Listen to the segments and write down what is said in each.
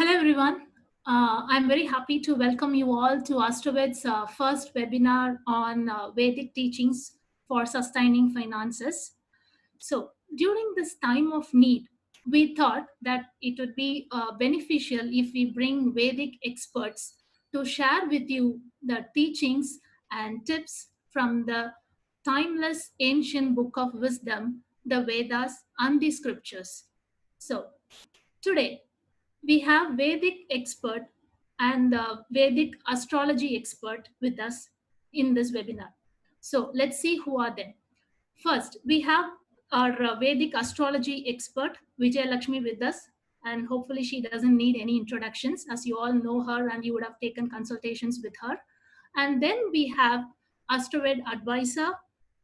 Hello, everyone. I'm very happy to welcome you all to Astroved's first webinar on Vedic teachings for sustaining finances. So, during this time of need, we thought that it would be beneficial if we bring Vedic experts to share with you the teachings and tips from the timeless ancient book of wisdom, the Vedas and the scriptures. So, today, we have Vedic expert and Vedic astrology expert with us in this webinar. So let's see who are they. First, we have our Vedic astrology expert, Vijay Lakshmi, with us. And hopefully, she doesn't need any introductions, as you all know her and you would have taken consultations with her. And then we have Astroved advisor,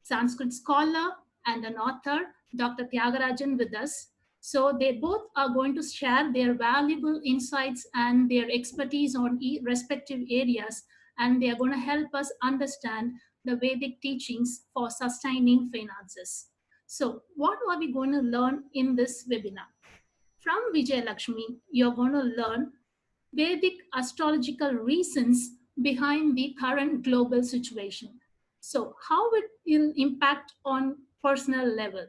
Sanskrit scholar, and an author, Dr. Tyagarajan, with us. So they both are going to share their valuable insights and their expertise on respective areas, and they are going to help us understand the Vedic teachings for sustaining finances. So, what are we going to learn in this webinar? From Vijay Lakshmi, you're going to learn Vedic astrological reasons behind the current global situation. So, how it will impact on personal level,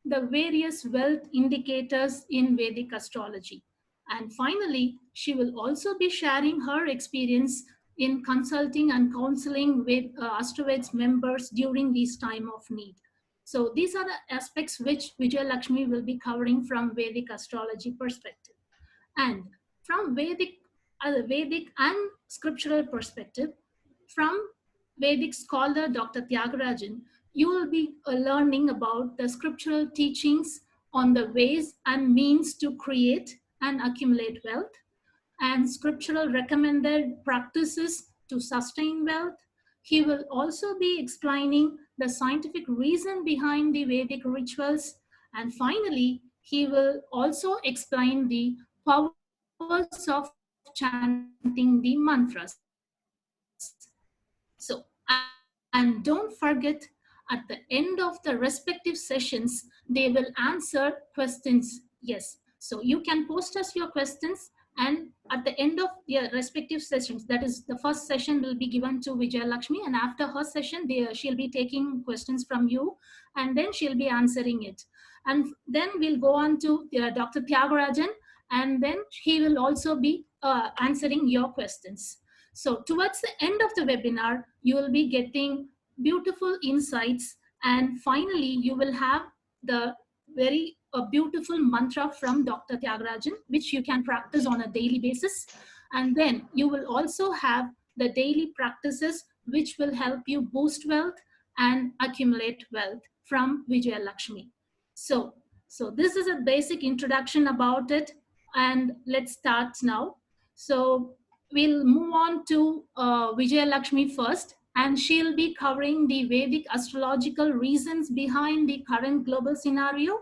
the various wealth indicators in Vedic astrology. And finally, she will also be sharing her experience in consulting and counseling with Astroved's members during this time of need. So these are the aspects which Vijay Lakshmi will be covering from Vedic astrology perspective. And from Vedic and scriptural perspective, from Vedic scholar Dr. Tyagarajan, you will be learning about the scriptural teachings on the ways and means to create and accumulate wealth, and scriptural recommended practices to sustain wealth. He will also be explaining the scientific reason behind the Vedic rituals. And finally, he will also explain the powers of chanting the mantras. So, and don't forget, at the end of the respective sessions, they will answer questions. Yes. So you can post us your questions, and at the end of their respective sessions, that is, the first session will be given to Vijay Lakshmi, and after her session, she'll be taking questions from you, and then she'll be answering it. And then we'll go on to Dr. Tyagarajan, and then he will also be answering your questions. So towards the end of the webinar, you will be getting beautiful insights, and finally you will have the very beautiful mantra from Dr. Tyagarajan, which you can practice on a daily basis. And then you will also have the daily practices which will help you boost wealth and accumulate wealth from Vijay Lakshmi. So this is a basic introduction about it, and let's start now. So we'll move on to Vijay Lakshmi first, and she'll be covering the Vedic astrological reasons behind the current global scenario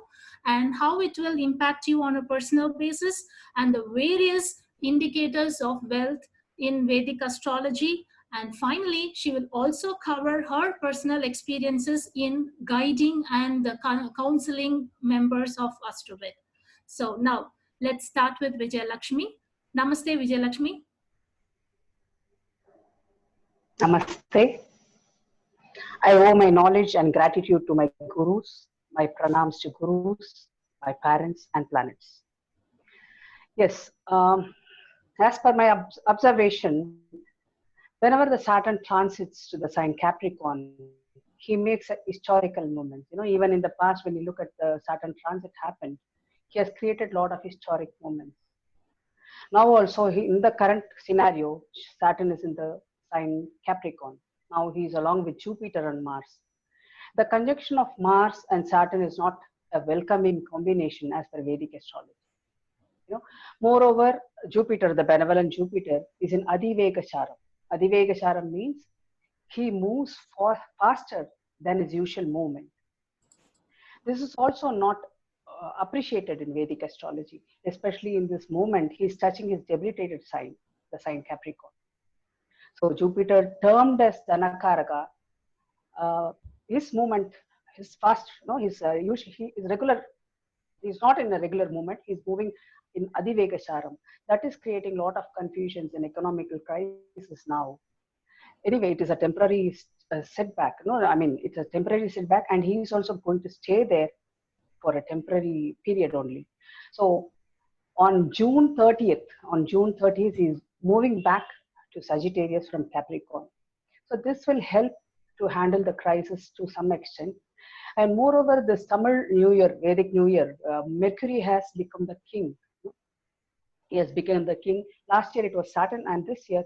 and how it will impact you on a personal basis, and the various indicators of wealth in Vedic astrology. And finally, she will also cover her personal experiences in guiding and counseling members of Astroved. So now let's start with Vijay Lakshmi. Namaste, Vijay Lakshmi. Namaste. I owe my knowledge and gratitude to my gurus, my pranams to gurus, my parents and planets. Yes, as per my observation, whenever the Saturn transits to the sign Capricorn, he makes a historical moment. Even in the past, when you look at the Saturn transit happened, he has created a lot of historic moments. Now also, in the current scenario, Saturn is in the sign Capricorn. Now he is along with Jupiter and Mars. The conjunction of Mars and Saturn is not a welcoming combination as per Vedic astrology. Moreover, Jupiter, the benevolent Jupiter, is in Adivegasharam. Adivegasharam means he moves faster than his usual movement. This is also not appreciated in Vedic astrology, especially in this moment. He is touching his debilitated sign, the sign Capricorn. So Jupiter, termed as Dhanakaraka, his movement, his fast, his regular He's not in a regular movement. He's moving in Adivegacharam. That is creating a lot of confusions and economical crisis now. Anyway, it is a temporary setback. No, I mean, it's a temporary setback, and he's also going to stay there for a temporary period only. So on June 30th, he's moving back to Sagittarius from Capricorn. So this will help to handle the crisis to some extent. And moreover, this Tamil New Year, Vedic New Year, Mercury has become the king. He has become the king. Last year it was Saturn, and this year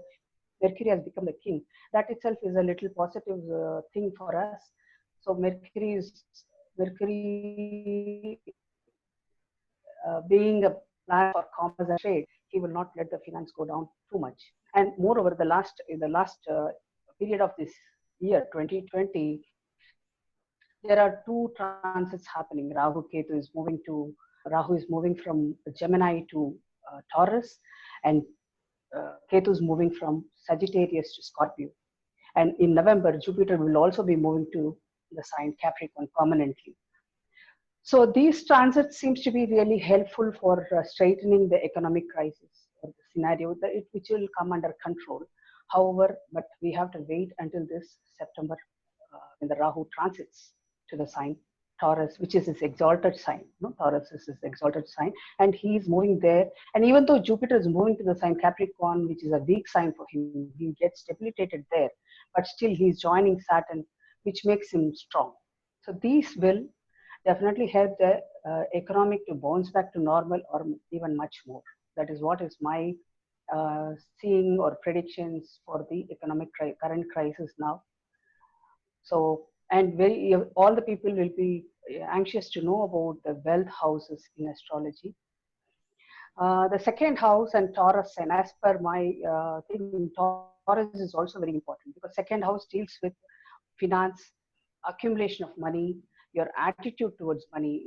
Mercury has become the king. That itself is a little positive thing for us. So Mercury being a planet for commerce and trade, he will not let the finance go down too much. And moreover, in the last period of this year, 2020, there are two transits happening. Rahu is moving from Gemini to Taurus, and Ketu is moving from Sagittarius to Scorpio. And in November, Jupiter will also be moving to the sign Capricorn permanently. So these transits seems to be really helpful for straightening the economic crisis or the scenario, which will come under control. However, but we have to wait until this September when the Rahu transits to the sign Taurus, which is his exalted sign. No, Taurus is his exalted sign, and he is moving there. And even though Jupiter is moving to the sign Capricorn, which is a weak sign for him, he gets debilitated there. But still, he is joining Saturn, which makes him strong. So these will definitely help the economic to bounce back to normal or even much more. That is what is my seeing or predictions for the economic current crisis now. So, and all the people will be anxious to know about the wealth houses in astrology. The second house and Taurus, and as per my thing, Taurus is also very important because second house deals with finance, accumulation of money, your attitude towards money,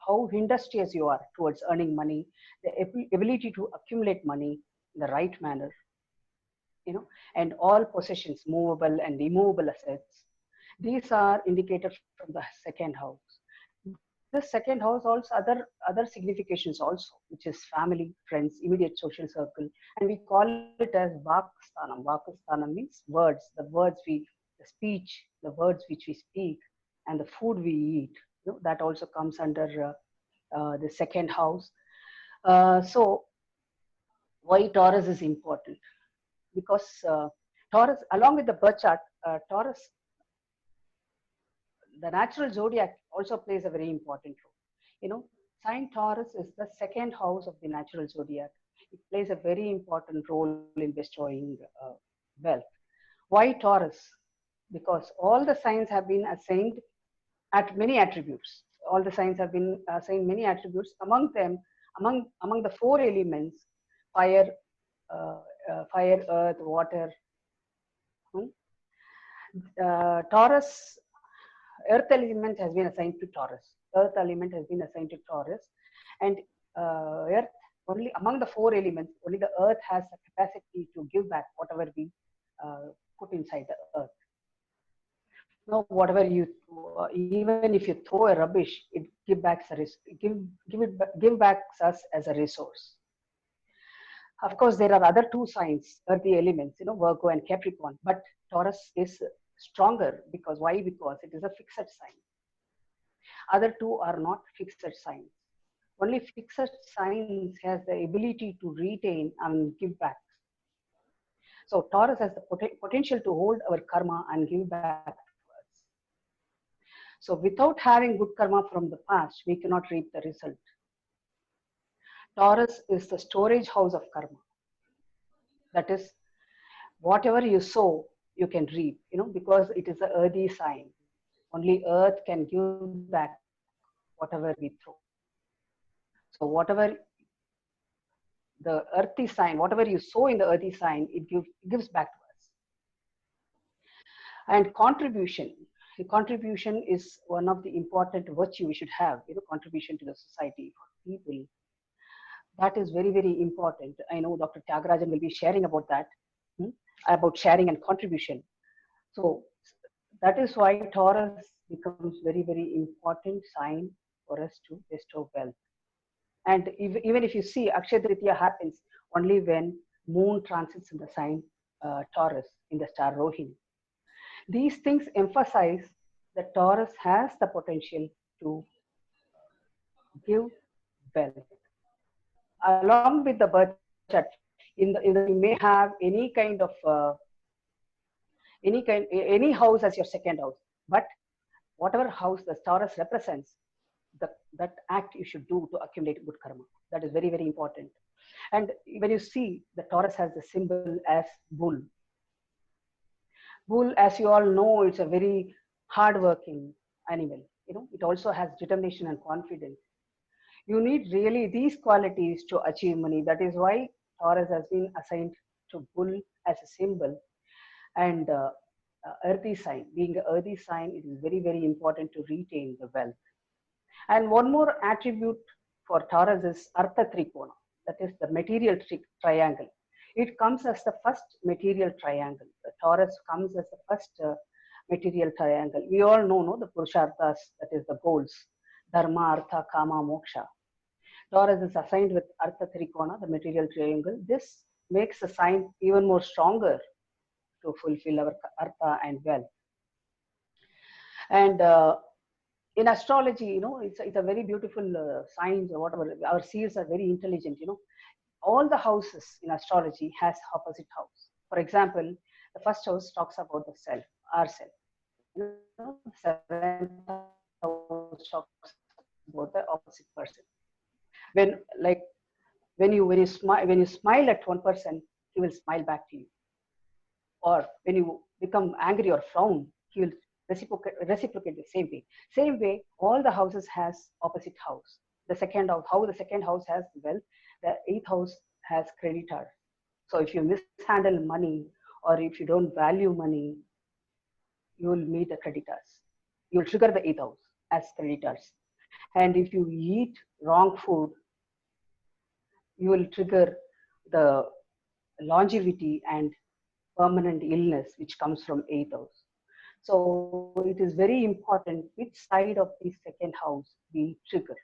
how industrious you are towards earning money, the ability to accumulate money in the right manner, and all possessions, movable and immovable assets. These are indicated from the second house. The second house also other significations also, which is family, friends, immediate social circle, and we call it as Vaksthanam. Vaksthanam means words, the speech, the words which we speak, and the food we eat. That also comes under the second house. So why Taurus is important? Because Taurus, along with the birth chart, Taurus, the natural zodiac also plays a very important role. Sign Taurus is the second house of the natural zodiac. It plays a very important role in bestowing wealth. Why Taurus? Because all the signs have been assigned at many attributes. All the signs have been assigned many attributes. Among them, among the four elements, fire, earth, water. Taurus, earth element has been assigned to Taurus. Earth element has been assigned to Taurus, and earth, only among the four elements, only the earth has the capacity to give back whatever we put inside the earth. No, whatever even if you throw a rubbish, it give back us as a resource. Of course, there are other two signs, earthy elements, Virgo and Capricorn, but Taurus is stronger because why? Because it is a fixed sign. Other two are not fixed signs. Only fixed signs has the ability to retain and give back. So Taurus has the potential to hold our karma and give back to us. So without having good karma from the past, we cannot reap the result. Taurus is the storage house of karma. That is, whatever you sow, you can reap, because it is an earthy sign. Only earth can give back whatever we throw. So whatever the earthy sign, whatever you sow in the earthy sign, it gives back to us. And contribution is one of the important virtue we should have, contribution to the society for people. That is very, very important. I know Dr. Tyagarajan will be sharing about that, about sharing and contribution. So that is why Taurus becomes very, very important sign for us to bestow wealth. And even if you see, Akshaya Tritiya happens only when moon transits in the sign Taurus in the star Rohini. These things emphasize that Taurus has the potential to give wealth. Along with the birth chart, in the you may have any house as your second house, but whatever house the Taurus represents, that act you should do to accumulate good karma. That is very, very important. And when you see, the Taurus has the symbol as bull. Bull, as you all know, it's a very hardworking animal. It also has determination and confidence. You need really these qualities to achieve money. That is why Taurus has been assigned to bull as a symbol. And earthy sign, being an earthy sign, it is very, very important to retain the wealth. And one more attribute for Taurus is Artha Trikona, that is the material triangle. It comes as the first material triangle. The Taurus comes as the first material triangle. We all know, no, the Purusharthas, that is the goals, Dharma, Artha, Kama, Moksha. Taurus is assigned with Artha Trikona, the material triangle. This makes the sign even more stronger to fulfill our Artha and wealth. And in astrology, it's a very beautiful science or whatever. Our seers are very intelligent. All the houses in astrology has opposite house. For example, the first house talks about the self, ourself. The seventh house talks about the opposite person. When you smile at one person, he will smile back to you. Or when you become angry or frown, he will reciprocate the same way. Same way, all the houses has opposite house. The second house, how the second house has wealth, the eighth house has creditor. So if you mishandle money or if you don't value money, you will meet the creditors. You will trigger the eighth house as creditors. And if you eat wrong food, you will trigger the longevity and permanent illness which comes from eighth house. So it is very important which side of the second house we trigger.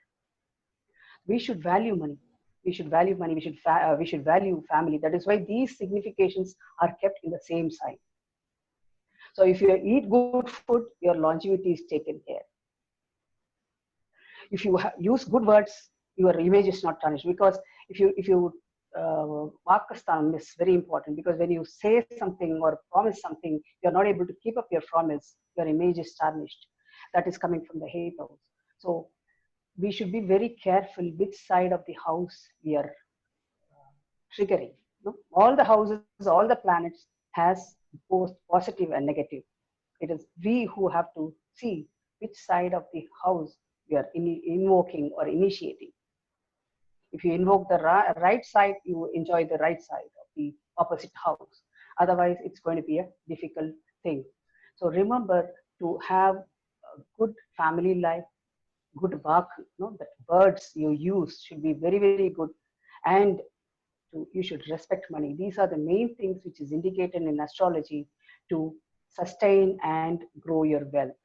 We should value money. We should value money. We should value family. That is why these significations are kept in the same sign. So if you eat good food, your longevity is taken care. If you use good words, your image is not tarnished. Because if you Vakasthanam is very important, because when you say something or promise something, you're not able to keep up your promise, your image is tarnished. That is coming from the eighth house. So we should be very careful which side of the house we are triggering. All the houses, all the planets has both positive and negative. It is we who have to see which side of the house we are invoking or initiating. If you invoke the right side, you enjoy the right side of the opposite house. Otherwise, it's going to be a difficult thing. So remember to have a good family life, good work. The words you use should be very, very good. And you should respect money. These are the main things which is indicated in astrology to sustain and grow your wealth.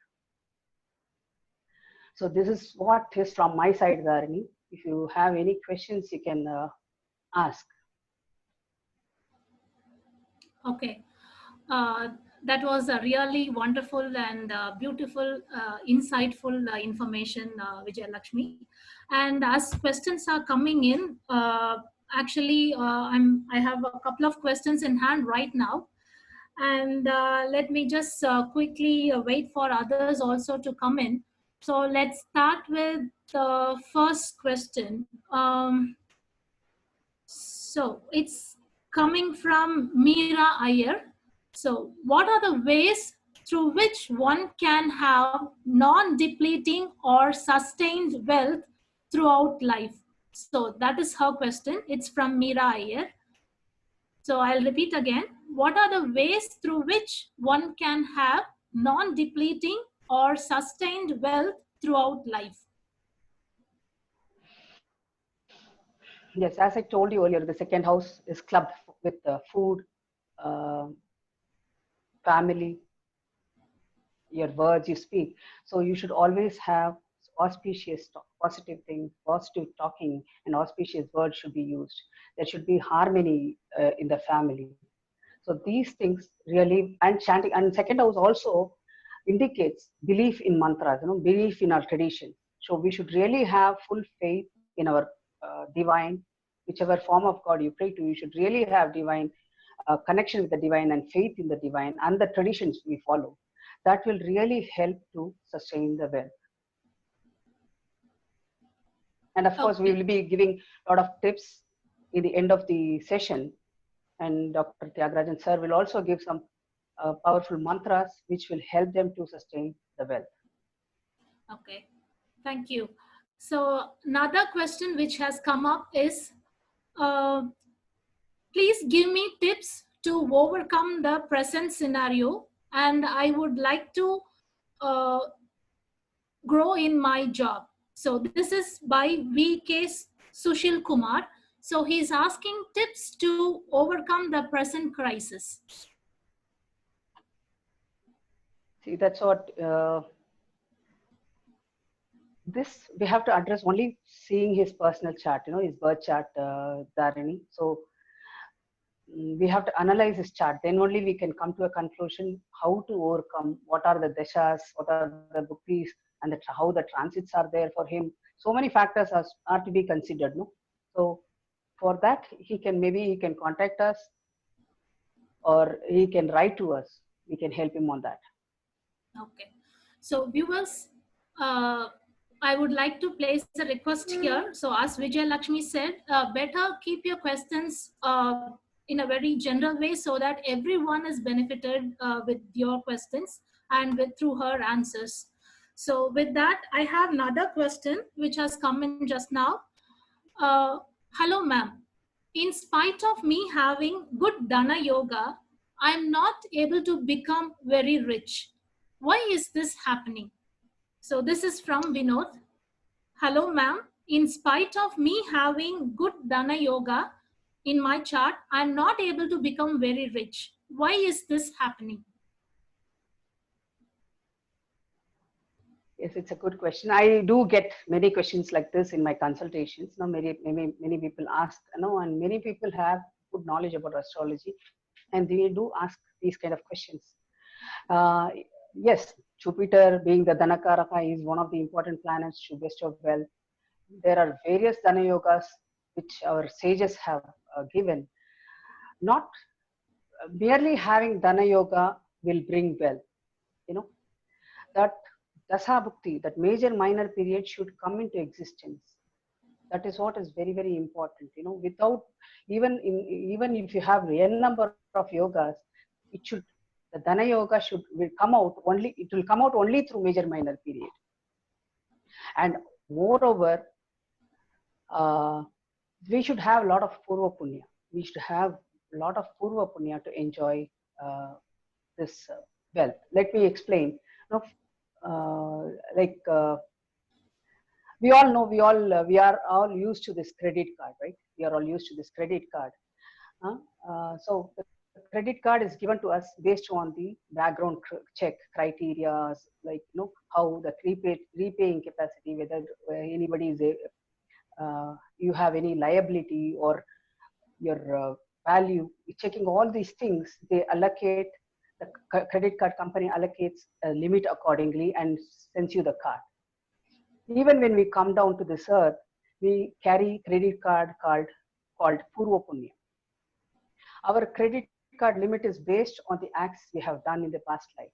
So this is what is from my side, Dharani. If you have any questions, you can ask. Okay. That was a really wonderful and beautiful, insightful information, Vijay Lakshmi. And as questions are coming in, actually, I have a couple of questions in hand right now. And let me just quickly wait for others also to come in. So let's start with the first question. So it's coming from Meera Iyer. So, what are the ways through which one can have non depleting or sustained wealth throughout life? So, that is her question. It's from Meera Iyer. So, I'll repeat again. What are the ways through which one can have non depleting or sustained wealth throughout life? Yes, as I told you earlier, the second house is clubbed with food, family, your words you speak. So you should always have auspicious talk, positive things, positive talking, and auspicious words should be used. There should be harmony in the family. So these things really, and chanting, and second house also indicates belief in mantras, belief in our tradition. So we should really have full faith in our divine, whichever form of God you pray to. You should really have divine connection with the divine and faith in the divine and the traditions we follow. That will really help to sustain the wealth. And of course, we Okay. will be giving a lot of tips in the end of the session. And Dr. Tyagarajan sir will also give some powerful mantras which will help them to sustain the wealth. Okay. Thank you. So another question which has come up is, uh, please give me tips to overcome the present scenario, and I would like to uh, grow in my job. So this is by VK Sushil Kumar. So he's asking tips to overcome the present crisis. See, that's what this we have to address only seeing his personal chart, his birth chart, Dharini. So we have to analyze his chart. Then only we can come to a conclusion how to overcome, what are the dashas, what are the bhuktis, and how the transits are there for him. So many factors are to be considered. No, so for that maybe he can contact us or he can write to us. We can help him on that. Okay. So viewers, I would like to place a request here. So as Vijay Lakshmi said, better keep your questions in a very general way so that everyone is benefited with your questions and through her answers. So with that, I have another question which has come in just now. Hello, ma'am. In spite of me having good Dana yoga, I'm not able to become very rich. Why is this happening? So this is from Vinod. Hello, ma'am. In spite of me having good Dana yoga in my chart, I'm not able to become very rich. Why is this happening? Yes, it's a good question. I do get many questions like this in my consultations. Many people ask, and many people have good knowledge about astrology, and they do ask these kind of questions. Uh, yes, Jupiter being the Dhanakaraka is one of the important planets to bestow wealth. There are various Dhana yogas which our sages have given. Not merely having Dhana yoga will bring wealth. That Dasa Bhukti, that major minor period should come into existence. That is what is very, very important. Without even if you have a number of yogas, it should the Dhana yoga will come out only. It will come out only through major minor period. And moreover, we should have a lot of Purva Punya. We should have a lot of Purva Punya to enjoy this wealth. Let me explain. Like we all know, we are all used to this credit card, right? We are all used to this credit card. So the credit card is given to us based on the background check criteria, like how the repaying capacity, whether anybody is you have any liability or your value. Checking all these things, they allocate, the credit card company allocates a limit accordingly and sends you the card. Even when we come down to this earth, we carry credit card called Purva Punya. Our credit card limit is based on the acts we have done in the past life.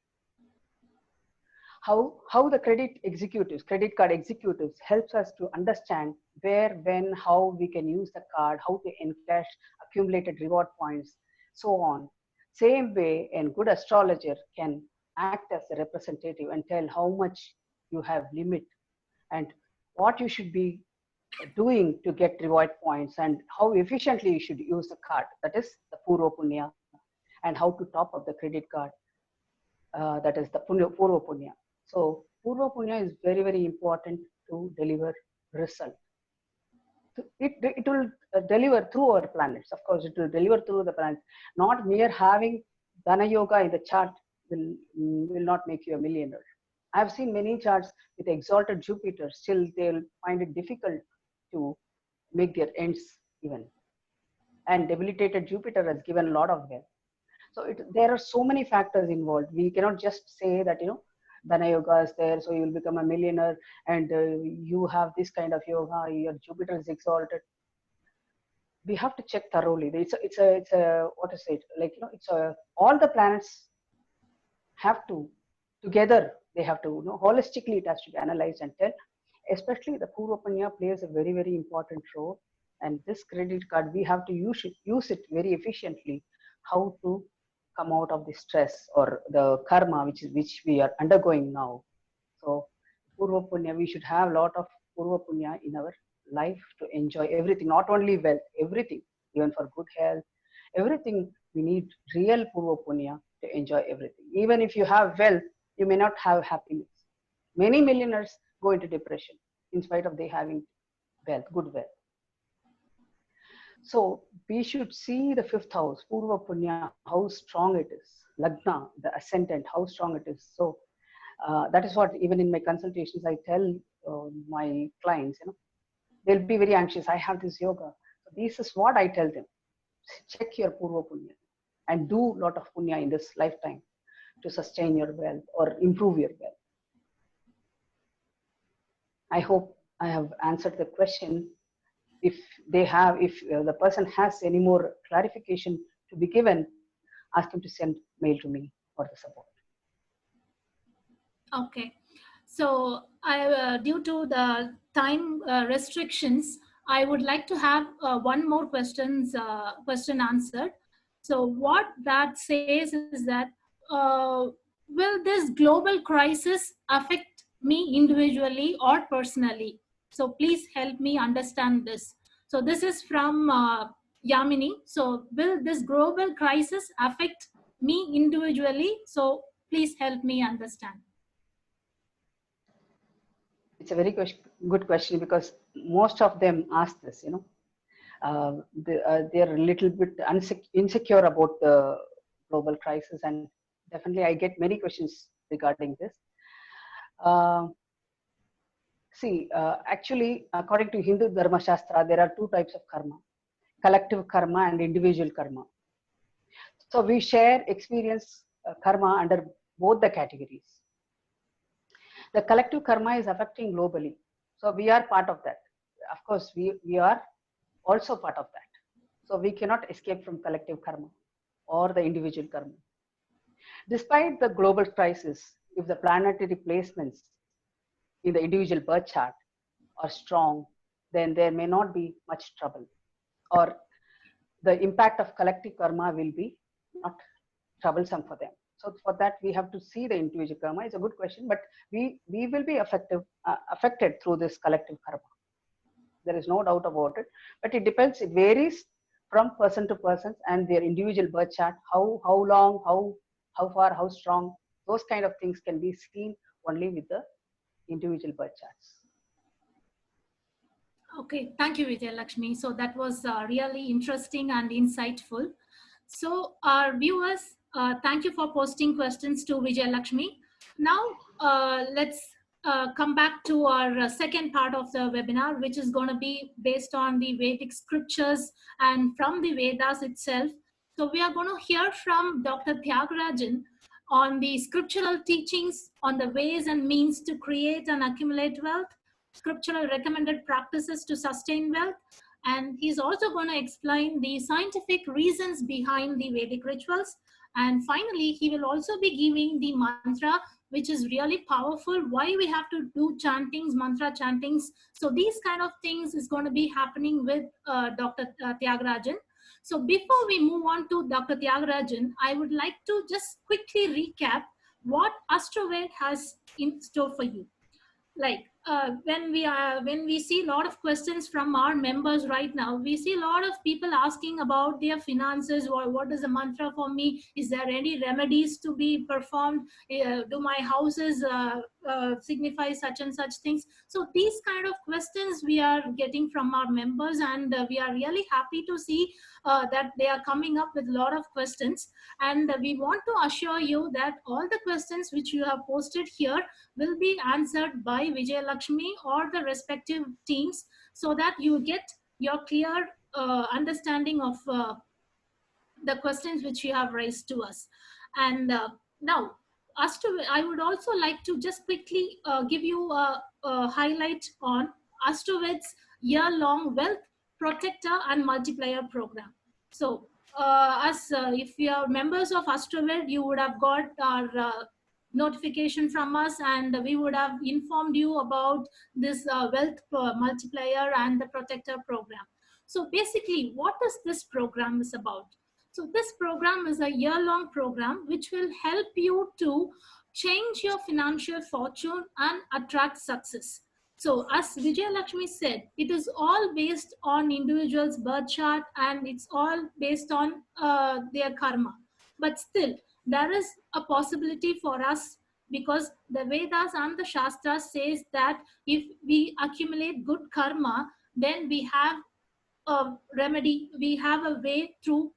How the credit card executives helps us to understand where, when, how we can use the card, how to encash accumulated reward points, so on. Same way, a good astrologer can act as a representative and tell how much you have limit and what you should be doing to get reward points and how efficiently you should use the card. That is the Purva Punya, and how to top up the credit card. That is the Purva Punya. So Purva Punya is very, very important to deliver result. It will deliver through our planets. Of course, it will deliver through the planets. Not mere having Dhana Yoga in the chart will not make you a millionaire. I've seen many charts with exalted Jupiter, still they'll find it difficult to make their ends even. And debilitated Jupiter has given a lot of wealth. So there are so many factors involved. We cannot just say that, Dana Yoga is there, so you will become a millionaire and you have this kind of yoga, your Jupiter is exalted. We have to check thoroughly. It's a what to say it, like, all the planets have to, together, they have to, holistically it has to be analyzed and tell. Especially the Purva Punya plays a very, very important role. And this credit card, we have to use it very efficiently, how to come out of the stress or the karma which we are undergoing now. So Purva Punya, we should have a lot of Purva Punya in our life to enjoy everything, not only wealth, everything, even for good health, everything. We need real Purva Punya to enjoy everything. Even if you have wealth, you may not have happiness. Many millionaires go into depression in spite of they having wealth, good wealth. So we should see the fifth house, Purva Punya, how strong it is. Lagna, the ascendant, how strong it is. So that is what even in my consultations I tell my clients, they'll be very anxious. I have this yoga. So this is what I tell them. Check your Purva Punya and do a lot of Punya in this lifetime to sustain your wealth or improve your wealth. I hope I have answered the question. If the person has any more clarification to be given, ask him to send mail to me for the support. Okay. So due to the time restrictions, I would like to have one more question answered. So what that says is that, will this global crisis affect me individually or personally? So please help me understand this. So this is from Yamini. So will this global crisis affect me individually? So please help me understand. It's a very good question, because most of them ask this, they're a little bit insecure about the global crisis, and definitely I get many questions regarding this. Actually, according to Hindu Dharma Shastra, there are two types of karma: collective karma and individual karma. So we share experience karma under both the categories. The collective karma is affecting globally. So we are part of that. Of course, we are also part of that. So we cannot escape from collective karma or the individual karma. Despite the global crisis, if the planetary placements in the individual birth chart are strong, then there may not be much trouble, or the impact of collective karma will be not troublesome for them. So for that, we have to see the individual karma. It's a good question, but we will be affected through this collective karma. There is no doubt about it, but it depends. It varies from person to person and their individual birth chart. How long, how far, how strong, those kind of things can be seen only with the individual birth charts. Okay, thank you, Vijay Lakshmi. So that was really interesting and insightful. So our viewers, thank you for posting questions to Vijay Lakshmi. Now let's come back to our second part of the webinar, which is going to be based on the Vedic scriptures and from the Vedas itself. So we are going to hear from Dr. Tyagarajan on the scriptural teachings on the ways and means to create and accumulate wealth, scriptural recommended practices to sustain wealth, and he's also going to explain the scientific reasons behind the Vedic rituals. And finally, he will also be giving the mantra, which is really powerful, why we have to do chantings, mantra chantings. So these kind of things is going to be happening with Dr. Tyagarajan. So before we move on to Dr. Tyagarajan, I would like to just quickly recap what Astroved has in store for you. Like when we see a lot of questions from our members right now, we see a lot of people asking about their finances, or what is the mantra for me, is there any remedies to be performed, do my houses signify such and such things? So these kind of questions we are getting from our members, and we are really happy to see that they are coming up with a lot of questions. And we want to assure you that all the questions which you have posted here will be answered by Vijay Lakshmi or the respective teams, so that you get your clear understanding of the questions which you have raised to us. And now, I would also like to just quickly give you a highlight on Astroved's year-long Wealth Protector and Multiplier program. So, if you are members of Astroved, you would have got our notification from us, and we would have informed you about this Wealth Multiplier and the Protector program. So, basically, what is this program is about? So this program is a year-long program which will help you to change your financial fortune and attract success. So as Vijay Lakshmi said, it is all based on individual's birth chart, and it's all based on their karma. But still, there is a possibility for us, because the Vedas and the Shastras says that if we accumulate good karma, then we have a remedy, we have a way to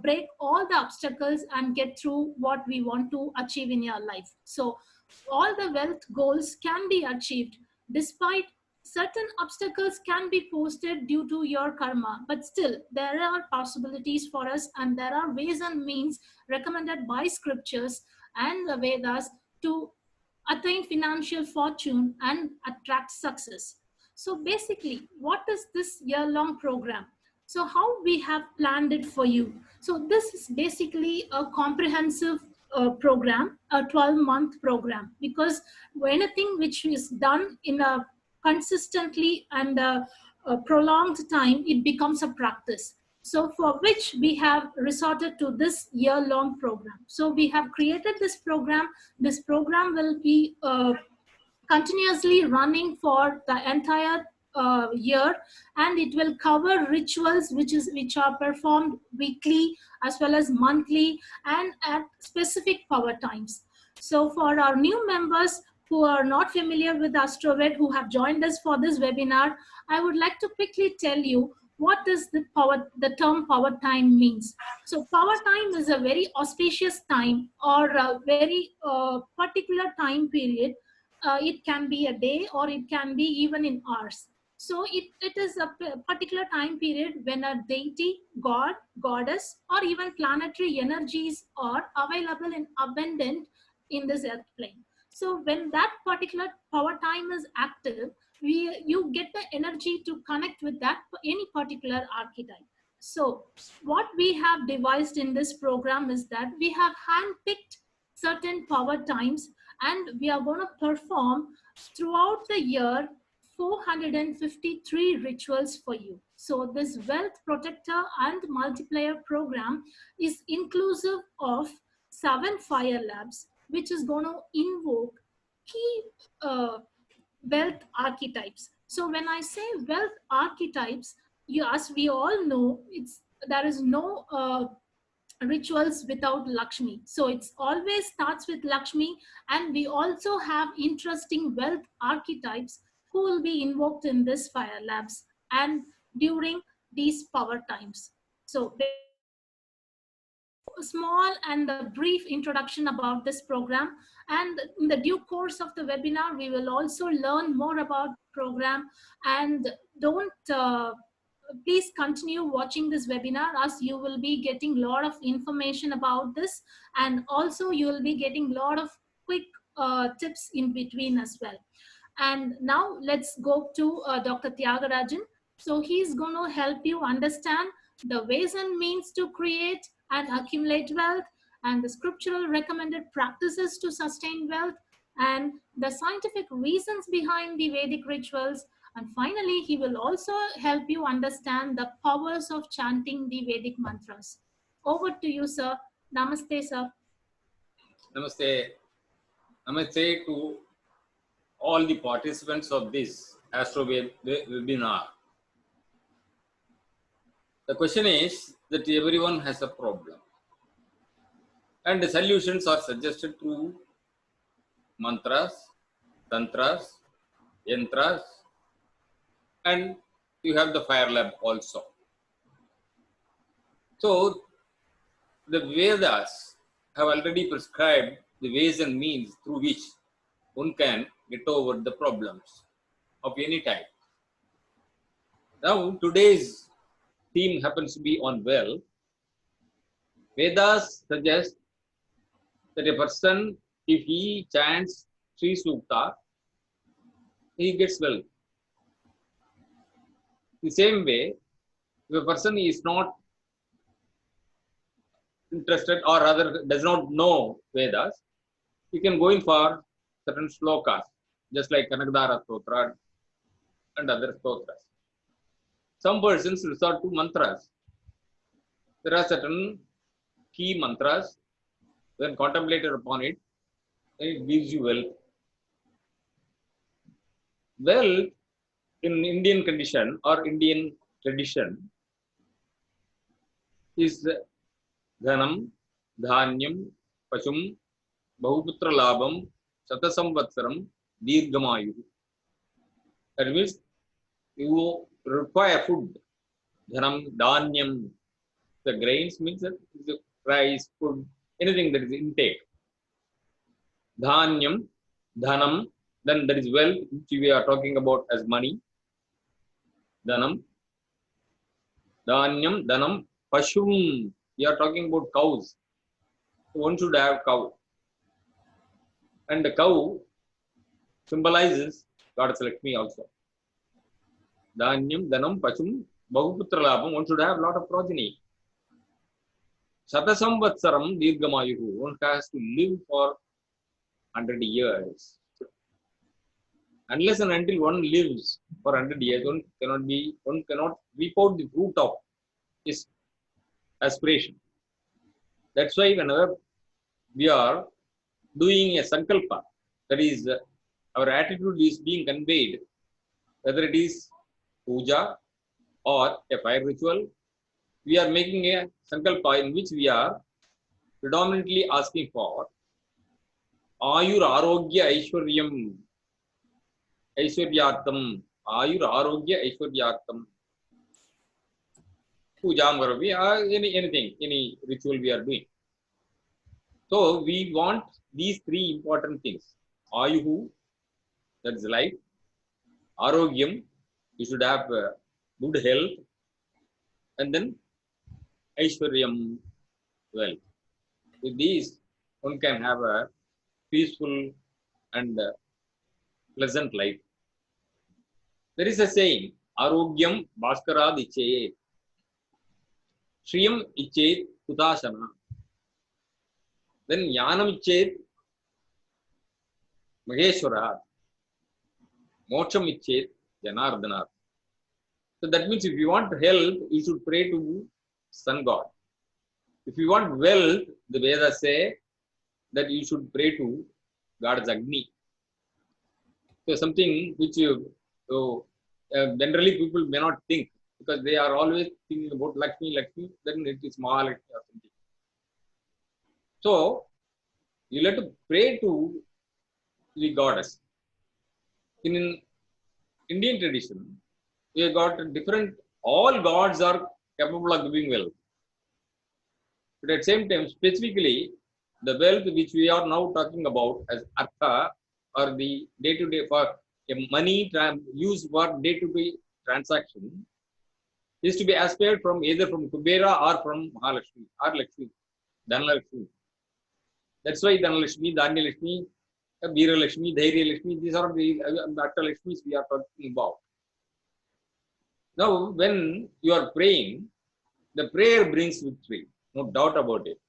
break all the obstacles and get through what we want to achieve in your life. So all the wealth goals can be achieved despite certain obstacles can be posted due to your karma, but still there are possibilities for us, and there are ways and means recommended by scriptures and the Vedas to attain financial fortune and attract success. So basically, what is this year-long program? So how we have planned it for you? So this is basically a comprehensive program, a 12-month program, because anything which is done in a consistently and a prolonged time, it becomes a practice. So for which we have resorted to this year-long program. So we have created this program. This program will be continuously running for the entire year, and it will cover rituals which are performed weekly as well as monthly and at specific power times. So for our new members who are not familiar with Astroved, who have joined us for this webinar, I would like to quickly tell you what does the term power time means. So power time is a very auspicious time, or a very particular time period. It can be a day, or it can be even in hours. So it is a particular time period when a deity, god, goddess, or even planetary energies are available in abundant in this earth plane. So when that particular power time is active, you get the energy to connect with that any particular archetype. So what we have devised in this program is that we have handpicked certain power times, and we are going to perform throughout the year 453 rituals for you. So this Wealth Protector and Multiplier program is inclusive of 7 fire labs, which is going to invoke key wealth archetypes. So when I say wealth archetypes, as we all know, there is no rituals without Lakshmi. So it's always starts with Lakshmi, and we also have interesting wealth archetypes who will be invoked in this fire labs and during these power times. So a small and a brief introduction about this program, and in the due course of the webinar we will also learn more about the program. And don't please continue watching this webinar, as you will be getting a lot of information about this, and also you will be getting a lot of quick tips in between as well. And now let's go to Dr. Tyagarajan. So he's going to help you understand the ways and means to create and accumulate wealth, and the scriptural recommended practices to sustain wealth, and the scientific reasons behind the Vedic rituals. And finally, he will also help you understand the powers of chanting the Vedic mantras. Over to you, sir. Namaste, sir. Namaste. Namaste to all the participants of this Astro webinar. The question is that everyone has a problem, and the solutions are suggested through mantras, tantras, yantras, and you have the fire lab also. So the Vedas have already prescribed the ways and means through which one can get over the problems of any type. Now, today's theme happens to be on wealth. Vedas suggest that a person, if he chants Sri Sukta, he gets wealth. The same way, if a person is not interested or rather does not know Vedas, you can go in for certain slokas, just like Kanakdara Stotra and other stotras. Some persons resort to mantras. There are certain key mantras. When contemplated upon it, it gives you wealth. Wealth in Indian condition or Indian tradition is dhanam, dhanyam, pashum, bahuputra labam, satasamvatsaram, dirgamayu. That means you require food, dhanam, dhanyam, the grains means the rice, food, anything that is intake. Dhanyam, dhanam, then there is wealth, which we are talking about as money. Dhanam, dhanyam, dhanam, pashum, we are talking about cows. So one should have cow. And the cow symbolizes Goddess Lakshmi also. Dhanyam, dhanam, pashum, bahuputra labam, one should have a lot of progeny. Satasamvatsaram dirgamayuhu, one has to live for 100 years. Unless and until one lives for 100 years, one cannot reap out the fruit of his aspiration. That's why whenever we are doing a sankalpa, that is, our attitude is being conveyed, whether it is puja or a fire ritual, we are making a sankalpa in which we are predominantly asking for Ayur Arogya Aishwaryam, Aishwaryartam, Ayur Arogya Aishwaryartam. Pujam Garavi, anything, any ritual we are doing. So we want these three important things. Ayuhu, that's life. Arogyam, you should have good health. And then Aishwaryam, wealth. With these, one can have a peaceful and pleasant life. There is a saying, Arogyam Bhaskarad Ichayet, Shriyam Ichayet Kutashana. Then Jnanam Ichayet Maheshwarat, Moksham Ichayet Janardhanat. So that means if you want health, you should pray to Sun God. If you want wealth, the Vedas say that you should pray to God's Agni. So something which generally people may not think, because they are always thinking about Lakshmi, then it is Mahalakshmi or something. So you have to pray to the goddess. In Indian tradition, we have got different, all gods are capable of giving wealth. But at the same time, specifically, the wealth which we are now talking about as artha, or the day-to-day for money used for day-to-day transaction, is to be aspired from either from Kubera or from Mahalakshmi or Lakshmi, Dhanalakshmi. That's why Dhanalakshmi, Dhanyalakshmi, Veeralakshmi, Dhairyalakshmi, these are the Attalakshmis we are talking about. Now, when you are praying, the prayer brings victory, no doubt about it.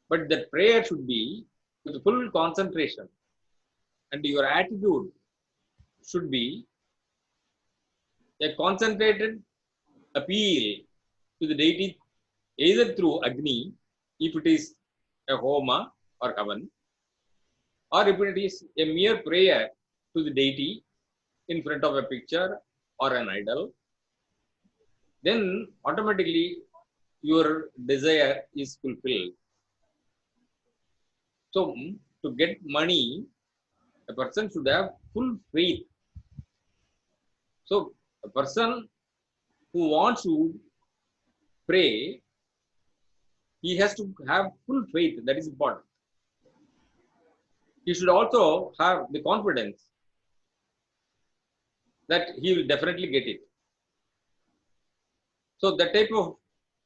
But that prayer should be with full concentration, and your attitude should be a concentrated appeal to the deity, either through Agni, if it is a Homa or Havan, or if it is a mere prayer to the deity in front of a picture or an idol, then automatically your desire is fulfilled. So, to get money, A person should have full faith. So a person who wants to pray, he has to have full faith. That is important. He should also have the confidence that he will definitely get it. So that type of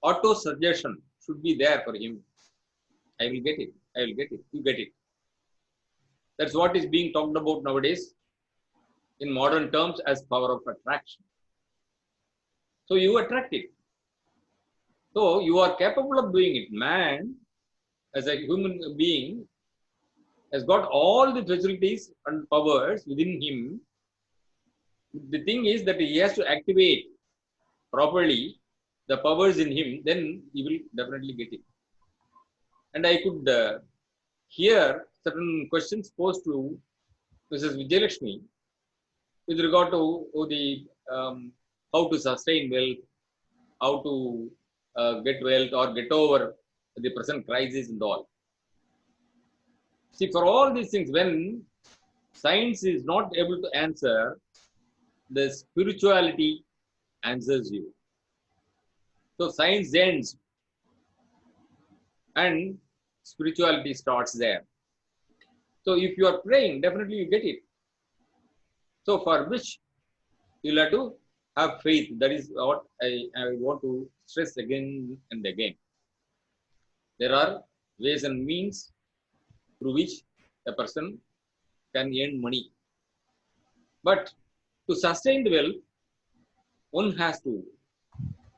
auto suggestion should be there for him. I will get it. I will get it. You get it. That's what is being talked about nowadays in modern terms as power of attraction. So you attract it. So you are capable of doing it. Man, as a human being, has got all the facilities and powers within him. The thing is that he has to activate properly the powers in him, then he will definitely get it. And I could hear certain questions posed to Mrs. Vijayalakshmi with regard to the how to sustain wealth, how to get wealth or get over the present crisis and all. See, for all these things, when science is not able to answer, the spirituality answers you. So science ends and spirituality starts there. So if you are praying, definitely you get it. So for which you'll have to have faith. That is what I want to stress again and again. There are ways and means through which a person can earn money. But to sustain the wealth, one has to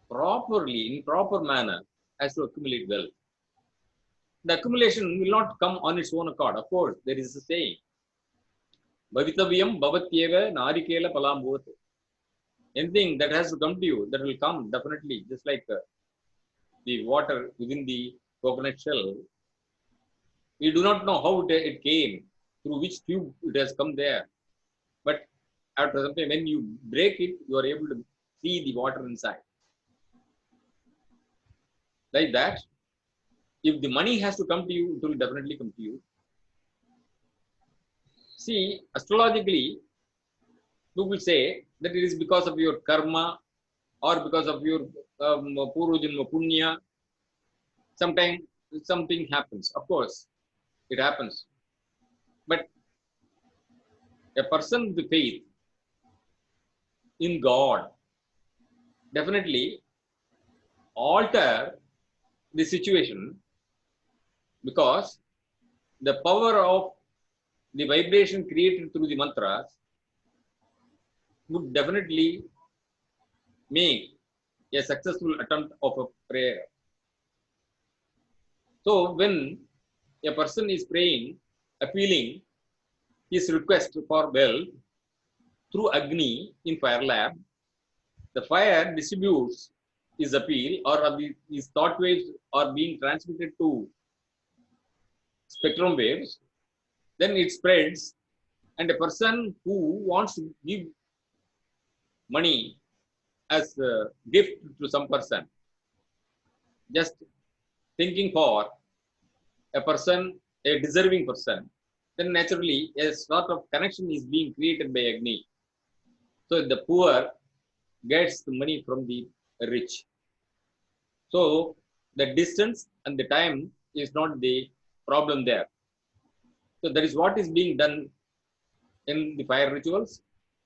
properly, in proper manner, has to accumulate wealth. The accumulation will not come on its own accord. Of course, there is a saying, Bhavitaviyam bhavatyeva narikela palambhot. Anything that has to come to you, that will come definitely, just like the water within the coconut shell. We do not know how it came, through which tube it has come there. But after some time, when you break it, you are able to see the water inside. Like that, if the money has to come to you, it will definitely come to you. See, astrologically, people say that it is because of your karma or because of your purva punya. Sometimes something happens. Of course, it happens. But a person with faith in God definitely alter the situation, because the power of the vibration created through the mantras would definitely make a successful attempt of a prayer. So when a person is praying, appealing his request for wealth through Agni in Fire Lab, the fire distributes his appeal, or his thought waves are being transmitted to spectrum waves, then it spreads, and a person who wants to give money as a gift to some person, just thinking for a person, a deserving person, then naturally a sort of connection is being created by Agni. So the poor gets the money from the rich. So the distance and the time is not the problem there. So that is what is being done in the fire rituals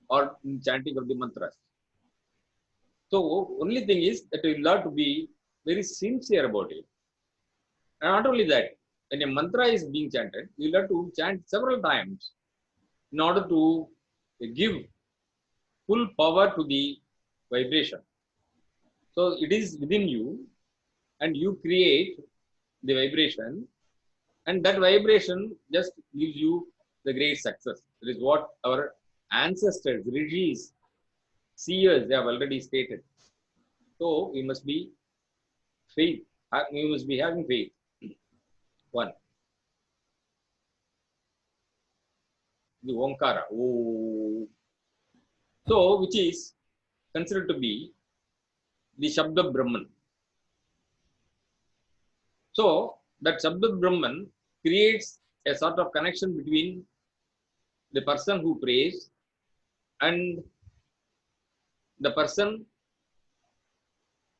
or in chanting of the mantras. So only thing is that you have to be very sincere about it. And not only that, when a mantra is being chanted, you have to chant several times in order to give full power to the vibration. So it is within you, and you create the vibration, and that vibration just gives you the great success. That is what our ancestors, rishis, seers, they have already stated. So we must be faith. We must be having faith. One. The Omkara. Oh. So which is considered to be the Shabda Brahman. So that Shabda Brahman creates a sort of connection between the person who prays and the person,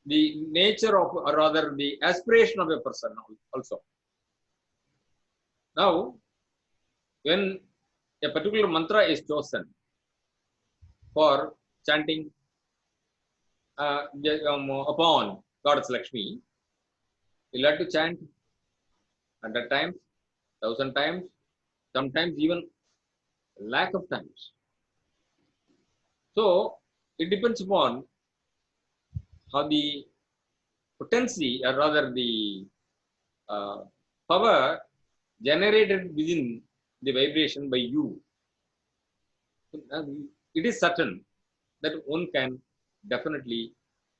the nature of, or rather the aspiration of a person also. Now, when a particular mantra is chosen for chanting upon Goddess Lakshmi, you'll have to chant 100 times, 1,000 times, sometimes even lakh of times. So it depends upon how the potency, or rather the power generated within the vibration by you. It is certain that one can definitely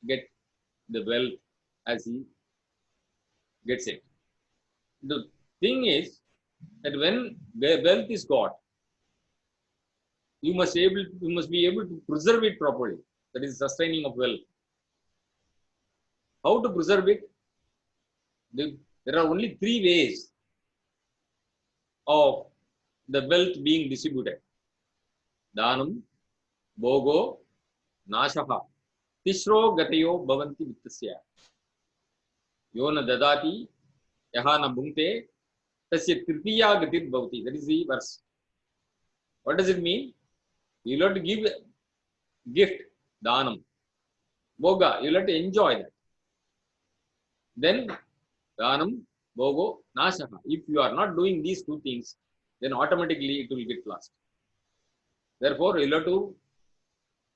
get the wealth as he gets it. The thing is that when the wealth is got, you must be able to preserve it properly. That is sustaining of wealth. How to preserve it? There are only three ways of the wealth being distributed. Danam, Bogo, Nashaha. Tishro Gatayo Bhavanti Vittasya. Yona Dadati, Yahana Bhunte, Tasya Tritiya Gatir Bhavati. That is the verse. What does it mean? You will have to give gift, Danam. Boga, you will have to enjoy that. Then Danam, Bogo, Nashaha. If you are not doing these two things, then automatically it will get lost. Therefore, you will have to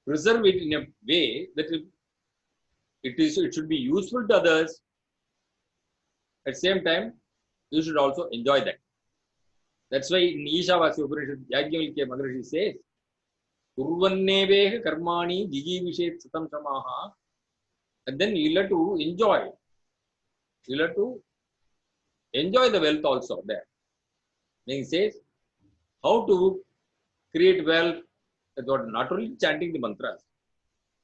preserve it in a way that it should be useful to others. At the same time, you should also enjoy that. That's why in Ishavasya Upanishad, Yajnavalkya Maharishi says, Kurvanneveha karmani jijivishet satam samaha. And then you'll have to enjoy. You'll have to enjoy the wealth also there. Then he says, how to create wealth? Not only chanting the mantras.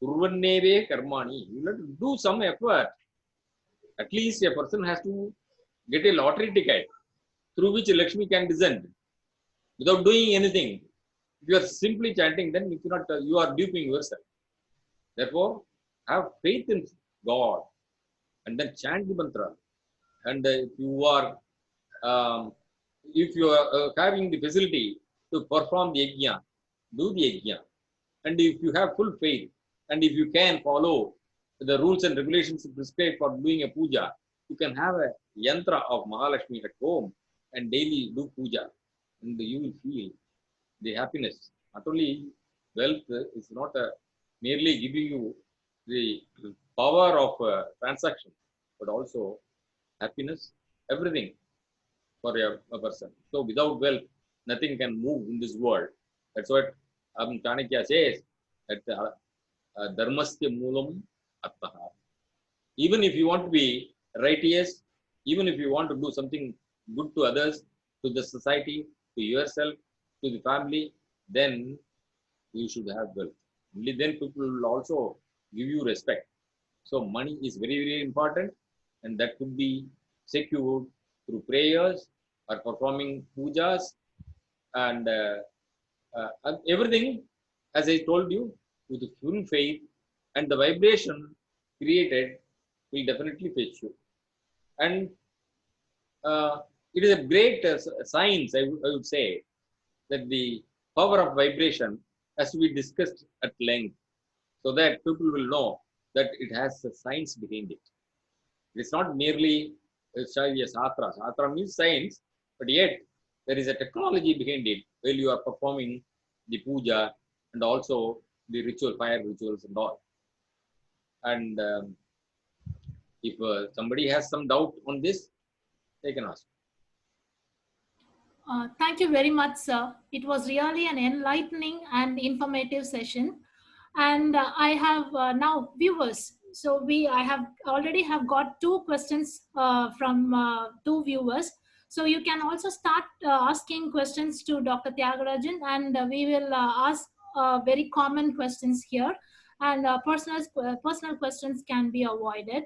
Kurvanneveha karmani. You'll have to do some effort. At least a person has to get a lottery ticket through which Lakshmi can descend without doing anything. If you are simply chanting, then you cannot. You are duping yourself. Therefore, have faith in God and then chant the mantra. And if you are having the facility to perform the yajna, do the yajna. And if you have full faith, and if you can follow the rules and regulations prescribed for doing a puja, you can have a yantra of Mahalakshmi at home and daily do puja, and you will feel the happiness. Not only wealth is not merely giving you the power of transaction, but also happiness, everything for a person. So without wealth, nothing can move in this world. That's what Chanakya says, that dharmasya moolam attaha. Even if you want to be righteous, even if you want to do something good to others, to the society, to yourself, to the family, then you should have wealth. Only then people will also give you respect. So money is very, very important, and that could be secured through prayers or performing pujas and everything, as I told you, with full faith, and the vibration created will definitely fetch you. And it is a great science, I would say, that the power of vibration has to be discussed at length so that people will know that it has a science behind it. It's not merely a sastra. Sastra means science, but yet there is a technology behind it while you are performing the puja and also the ritual, fire rituals and all. And if somebody has some doubt on this, they can ask. Thank you very much, sir. It was really an enlightening and informative session. And I have now viewers. So I have already got two questions from two viewers. So you can also start asking questions to Dr. Tyagarajan, and we will ask very common questions here, and personal questions can be avoided.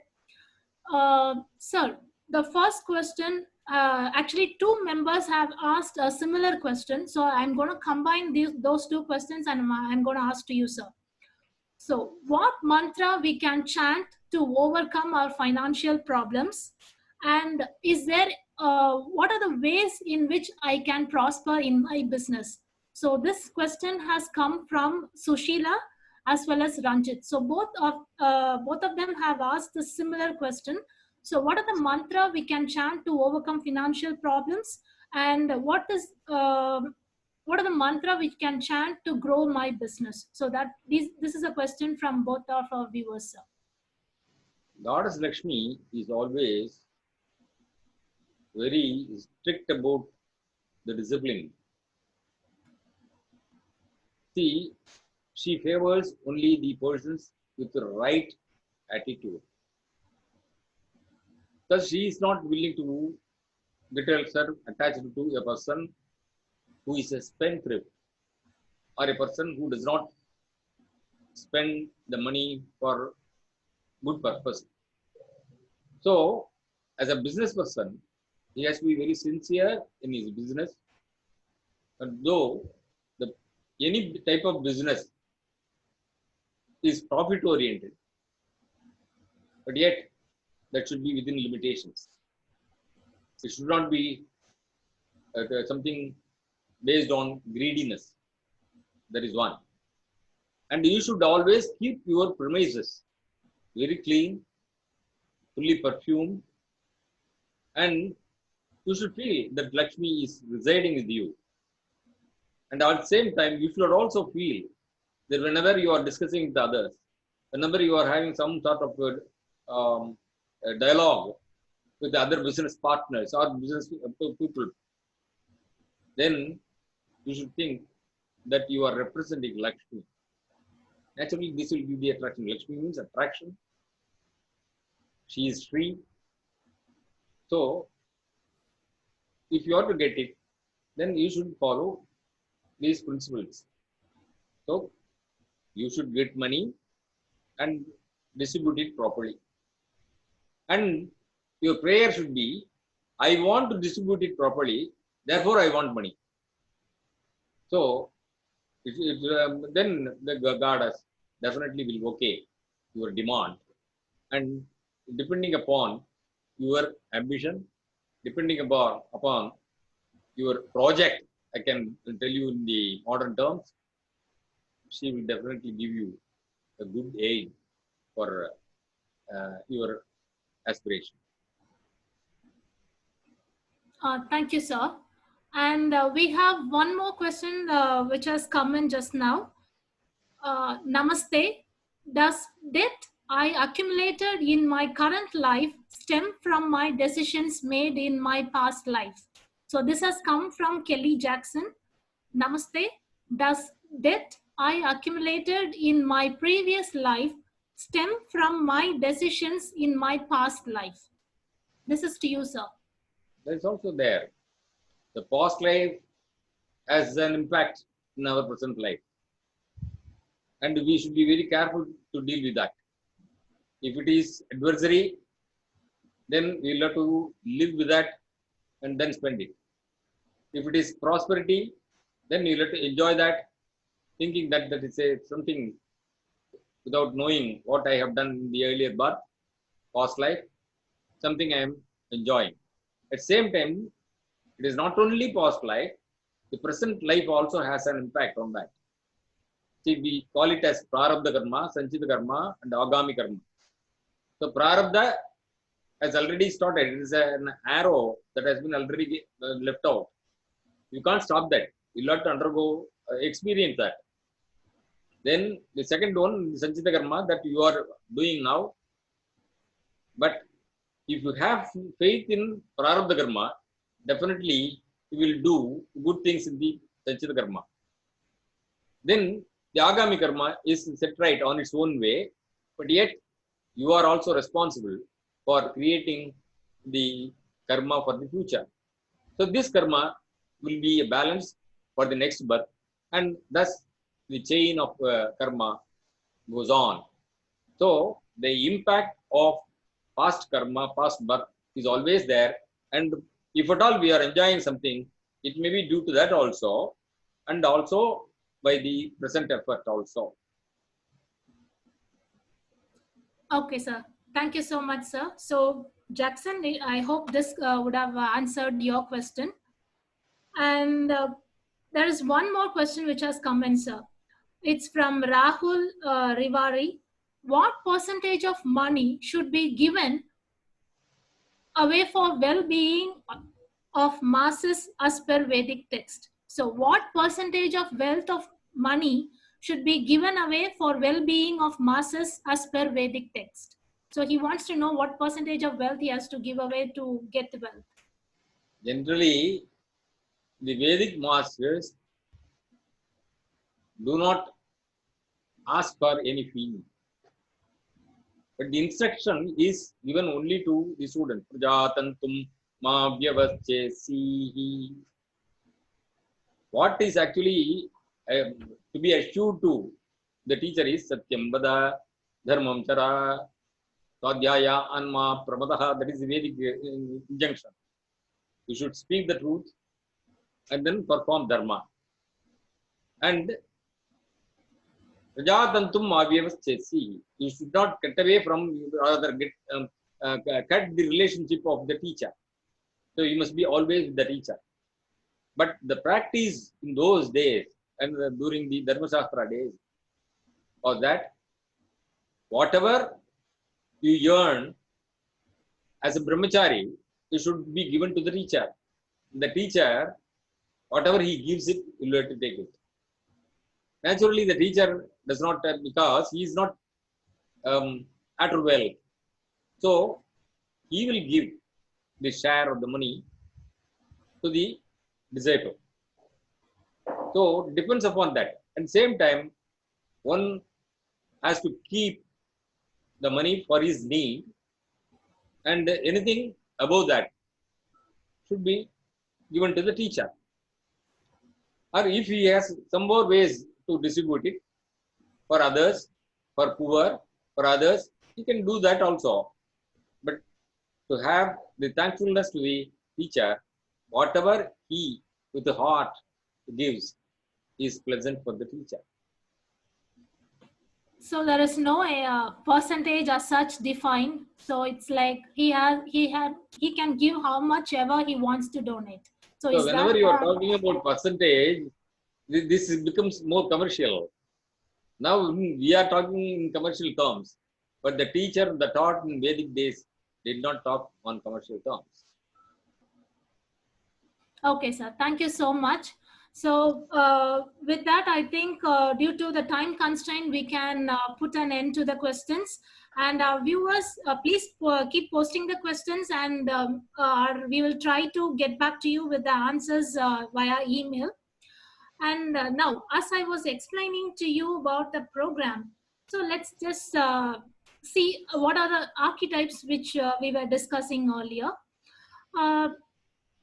Sir, the first question actually, two members have asked a similar question. So I'm going to combine those two questions, and I'm going to ask to you, sir. So, what mantra we can chant to overcome our financial problems? And is there, what are the ways in which I can prosper in my business? So, this question has come from Sushila as well as Ranjit. So, both of them have asked a similar question. So, what are the mantra we can chant to overcome financial problems? And what are the mantra which can chant to grow my business? So that this is a question from both of our viewers, sir. Goddess Lakshmi is always very strict about the discipline. See, she favors only the persons with the right attitude. Thus, she is not willing to get herself attached to a person who is a spendthrift or a person who does not spend the money for good purpose. So, as a business person, he has to be very sincere in his business. And though any type of business is profit oriented, but yet that should be within limitations. It should not be something based on greediness. That is one. And you should always keep your premises very clean, fully perfumed, and you should feel that Lakshmi is residing with you. And at the same time, you should also feel that whenever you are discussing with others, whenever you are having some sort of dialogue with the other business partners or business people, then you should think that you are representing Lakshmi. Naturally, this will be the attraction. Lakshmi means attraction. She is free. So, if you are to get it, then you should follow these principles. So, you should get money and distribute it properly. And your prayer should be, I want to distribute it properly, therefore I want money. So, then the goddess definitely will okay your demand. And depending upon your ambition, depending upon your project, I can tell you in the modern terms, she will definitely give you a good aid for your aspiration. Thank you, sir. And we have one more question which has come in just now. Namaste. Does debt I accumulated in my current life stem from my decisions made in my past life? So this has come from Kelly Jackson. Namaste. Does debt I accumulated in my previous life stem from my decisions in my past life? This is to you, sir. That is also there. The past life has an impact in our present life. And we should be very careful to deal with that. If it is adversary, then we'll have to live with that and then spend it. If it is prosperity, then you'll have to enjoy that, thinking that that is something without knowing what I have done in the earlier birth, past life, something I am enjoying. At the same time, it is not only past life, the present life also has an impact on that. See, we call it as Prarabdha Karma, Sanchita Karma, and Agami Karma. So, Prarabdha has already started. It is an arrow that has been already left out. You can't stop that. You'll have to undergo, experience that. Then the second one, Sanchita Karma, that you are doing now. But if you have faith in Prarabdha Karma, definitely you will do good things in the Sanchita Karma. Then the Agami Karma is set right on its own way, but yet you are also responsible for creating the karma for the future. So this karma will be a balance for the next birth, and thus the chain of karma goes on. So the impact of past karma, past birth is always there, and if at all we are enjoying something, it may be due to that also, and also by the present effort also. Okay, sir. Thank you so much, sir. So, Jackson, I hope this would have answered your question. And there is one more question which has come in, sir. It's from Rahul Rivari. What percentage of money should be given away for well-being of masses as per Vedic text? So, what percentage of wealth of money should be given away for well-being of masses as per Vedic text? So, he wants to know what percentage of wealth he has to give away to get the wealth. Generally, the Vedic masters do not ask for any fee, but the instruction is given only to the student. Prajatantum ma vyavachesihi. What is actually to be assured to the teacher is Satyam Vada, Dharmam Chara, Swadhyaya Anma Pramadaha. That is the Vedic injunction. You should speak the truth and then perform Dharma. And Prajatantum Mavyavachesi. You should not cut away from, rather cut the relationship of the teacher. So you must be always with the teacher. But the practice in those days and during the Dharma Shastra days was that whatever you earn as a brahmachari, you should be given to the teacher. The teacher, whatever he gives it, you will have to take it. Naturally, the teacher does not, because he is not after wealth. So, he will give the share of the money to the disciple. So, it depends upon that. And same time, one has to keep the money for his need, and anything above that should be given to the teacher. Or if he has some more ways to distribute it for others, for poor, for others, he can do that also. But to have the thankfulness to the teacher, whatever he with the heart gives is pleasant for the teacher. So there is no percentage as such defined. So it's like he can give how much ever he wants to donate. So whenever you are talking about percentage, this becomes more commercial. Now we are talking in commercial terms, but the teacher that taught in Vedic days did not talk on commercial terms. Okay, sir. Thank you so much. So with that, I think due to the time constraint, we can put an end to the questions. And our viewers, please keep posting the questions, and we will try to get back to you with the answers via email. And now, as I was explaining to you about the program, so let's just see what are the archetypes which we were discussing earlier.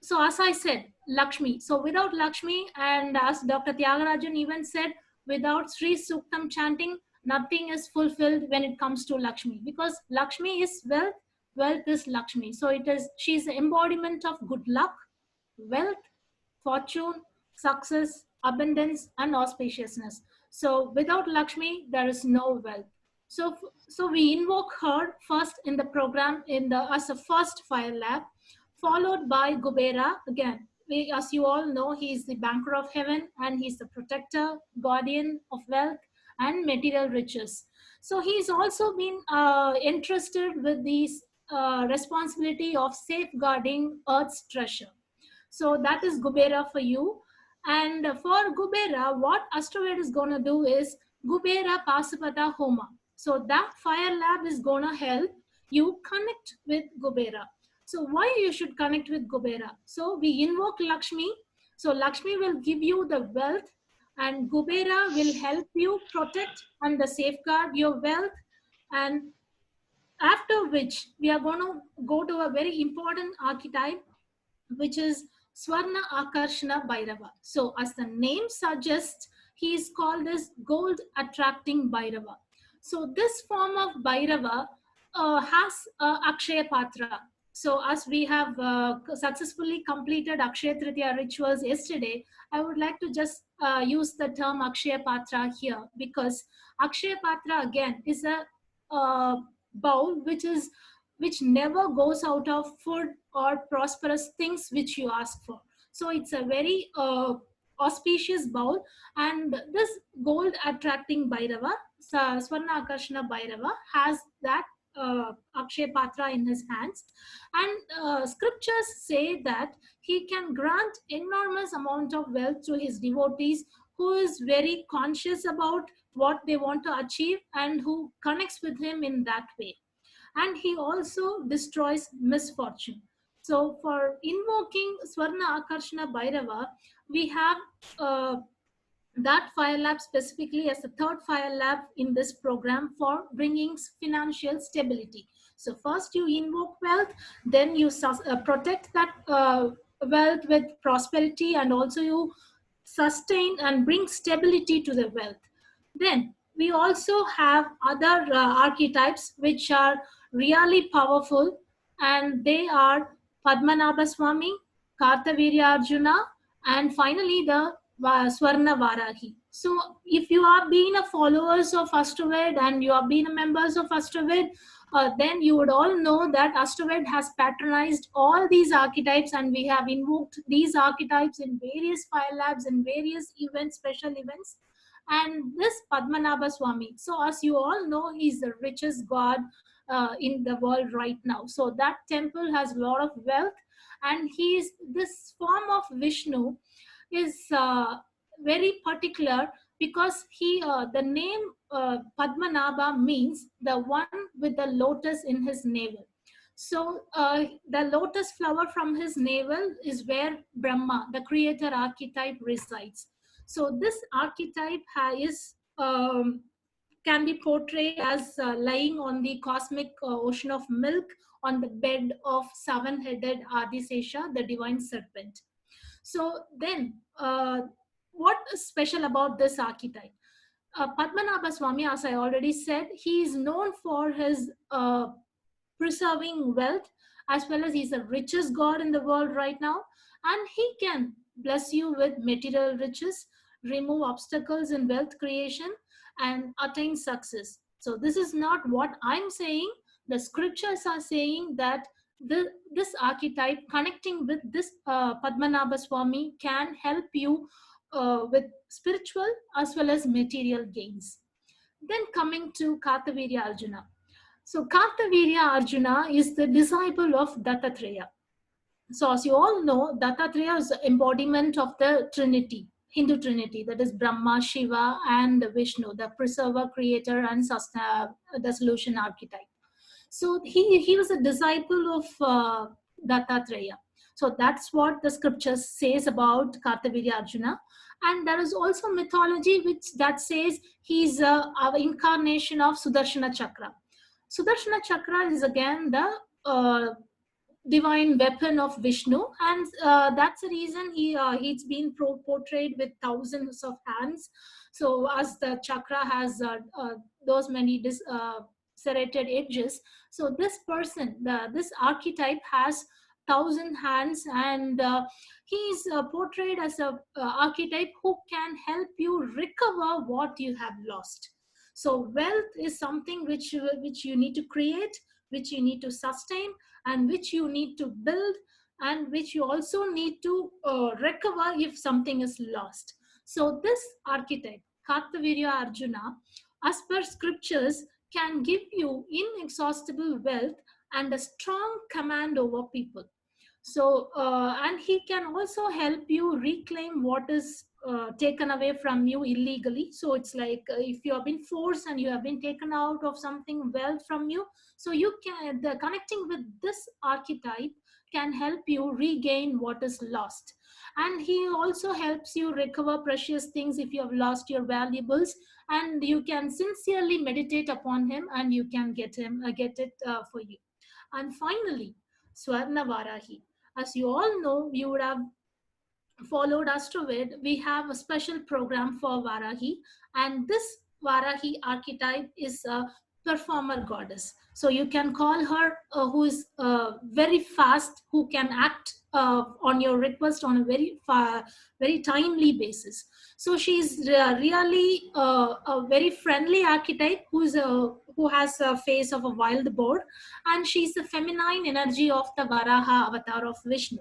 So as I said, Lakshmi. So without Lakshmi, and as Dr. Tyagarajan even said, without Sri Suktam chanting, nothing is fulfilled when it comes to Lakshmi, because Lakshmi is wealth, wealth is Lakshmi. So she's the embodiment of good luck, wealth, fortune, success, abundance, and auspiciousness. So without Lakshmi, there is no wealth. So we invoke her first in the program as a first fire lab, followed by Kubera. Again, as you all know, he is the banker of heaven, and he's the protector, guardian of wealth and material riches. So he's also been entrusted with this responsibility of safeguarding Earth's treasure. So that is Kubera for you. And for Kubera, what Astroved is going to do is Kubera Pasupata Homa. So that fire lab is going to help you connect with Kubera. So why you should connect with Kubera? So we invoke Lakshmi. So Lakshmi will give you the wealth, and Kubera will help you protect and safeguard your wealth. And after which we are going to go to a very important archetype, which is Swarna Akarshana Bhairava. So as the name suggests, he is called as gold attracting Bhairava. So this form of Bhairava has Akshaya Patra. So as we have successfully completed Akshaya Tritiya rituals yesterday, I would like to just use the term Akshaya Patra here, because Akshaya Patra again is a bowl which never goes out of food or prosperous things which you ask for. So it's a very auspicious bowl, and this gold attracting Bhairava, Swarna Akarshana Bhairava, has that Akshay Patra in his hands, and scriptures say that he can grant enormous amount of wealth to his devotees who is very conscious about what they want to achieve and who connects with him in that way. And he also destroys misfortune. So for invoking Swarna Akarshana Bhairava, we have that fire lab specifically as the third fire lab in this program for bringing financial stability. So first you invoke wealth, then you protect that wealth with prosperity, and also you sustain and bring stability to the wealth. Then we also have other archetypes which are really powerful, and they are Padmanabha Swami, Kartavirya Arjuna, and finally the Swarna Varahi. So if you have been a followers of Ashtaved and you have been a members of Ashtaved, then you would all know that Ashtaved has patronized all these archetypes, and we have invoked these archetypes in various fire labs and various events, special events. And this Padmanabha Swami, so as you all know, he's the richest god in the world right now. So that temple has a lot of wealth, and he's this form of Vishnu is very particular, because the name Padmanabha means the one with the lotus in his navel. So the lotus flower from his navel is where Brahma, the creator archetype, resides. So this archetype is can be portrayed as lying on the cosmic ocean of milk on the bed of seven-headed Adisesha, the divine serpent. So then, what is special about this archetype? Padmanabha Swami, as I already said, he is known for his preserving wealth, as well as he's the richest god in the world right now, and he can bless you with material riches, remove obstacles in wealth creation, and attain success. So this is not what I'm saying. The scriptures are saying that this archetype connecting with this Padmanabha Swami can help you with spiritual as well as material gains. Then coming to Kartavirya Arjuna. So Kartavirya Arjuna is the disciple of Dattatreya. So as you all know, Dattatreya is the embodiment of the Trinity, Hindu Trinity, that is Brahma, Shiva, and Vishnu, the preserver, creator, and the solution archetype. So he was a disciple of Dattatreya. So that's what the scriptures says about Kartavirya Arjuna. And there is also mythology that says he's an incarnation of Sudarshana Chakra. Sudarshana Chakra is again the divine weapon of Vishnu, and that's the reason he's been portrayed with thousands of hands. So as the chakra has those many serrated edges, so this person, this archetype has 1,000 hands, and he's portrayed as a archetype who can help you recover what you have lost. So wealth is something which you need to create, which you need to sustain, and which you need to build, and which you also need to recover if something is lost. So this archetype, Kartavirya Arjuna, as per scriptures, can give you inexhaustible wealth and a strong command over people. So and he can also help you reclaim what is taken away from you illegally. So it's like if you have been forced and you have been taken out of something wealth from you, so you can connecting with this archetype can help you regain what is lost. And he also helps you recover precious things if you have lost your valuables, and you can sincerely meditate upon him and you can get it for you. And finally, Swarna Varahi. As you all know, you would have followed Astroved, we have a special program for Varahi, and this Varahi archetype is performer goddess. So you can call her who is very fast, who can act on your request on a very timely basis. So she's really a very friendly archetype who has a face of a wild boar, and she's the feminine energy of the Varaha avatar of Vishnu.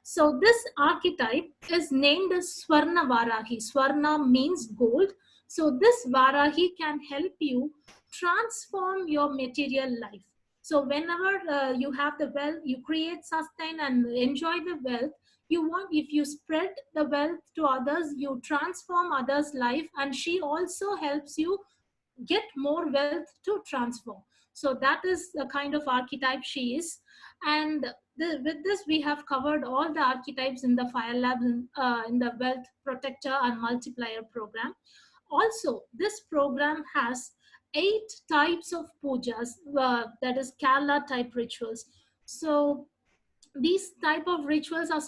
So this archetype is named as Swarna Varahi. Swarna means gold. So this Varahi can help you transform your material life. So whenever you have the wealth, you create, sustain, and enjoy the wealth. If you spread the wealth to others, you transform others' life, and she also helps you get more wealth to transform. So that is the kind of archetype she is. And with this, we have covered all the archetypes in the Fire Lab, in the Wealth Protector and Multiplier program. Also, this program has 8 types of pujas, that is Kerala type rituals. So these type of rituals are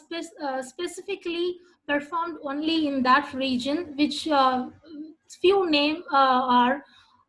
specifically performed only in that region, which few name are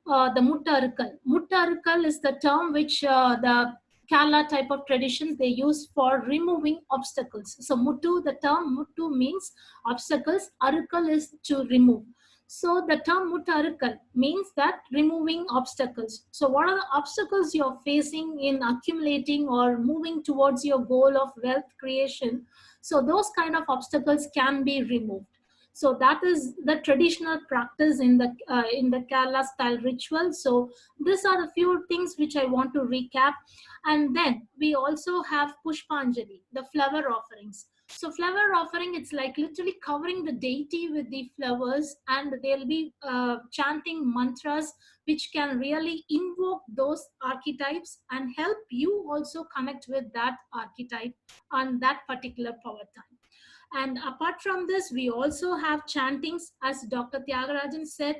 the Muttarukal. Muttarukal is the term which the Kerala type of traditions they use for removing obstacles. So Muttu, the term Muttu means obstacles, Arukal is to remove. So the term Muttarukal means that removing obstacles. So what are the obstacles you're facing in accumulating or moving towards your goal of wealth creation? So those kind of obstacles can be removed. So that is the traditional practice in the Kerala style ritual. So these are the few things which I want to recap. And then we also have Pushpanjali, the flower offerings. So flower offering, it's like literally covering the deity with the flowers, and they'll be chanting mantras which can really invoke those archetypes and help you also connect with that archetype on that particular power time. And apart from this, we also have chantings. As Dr. Tyagarajan said,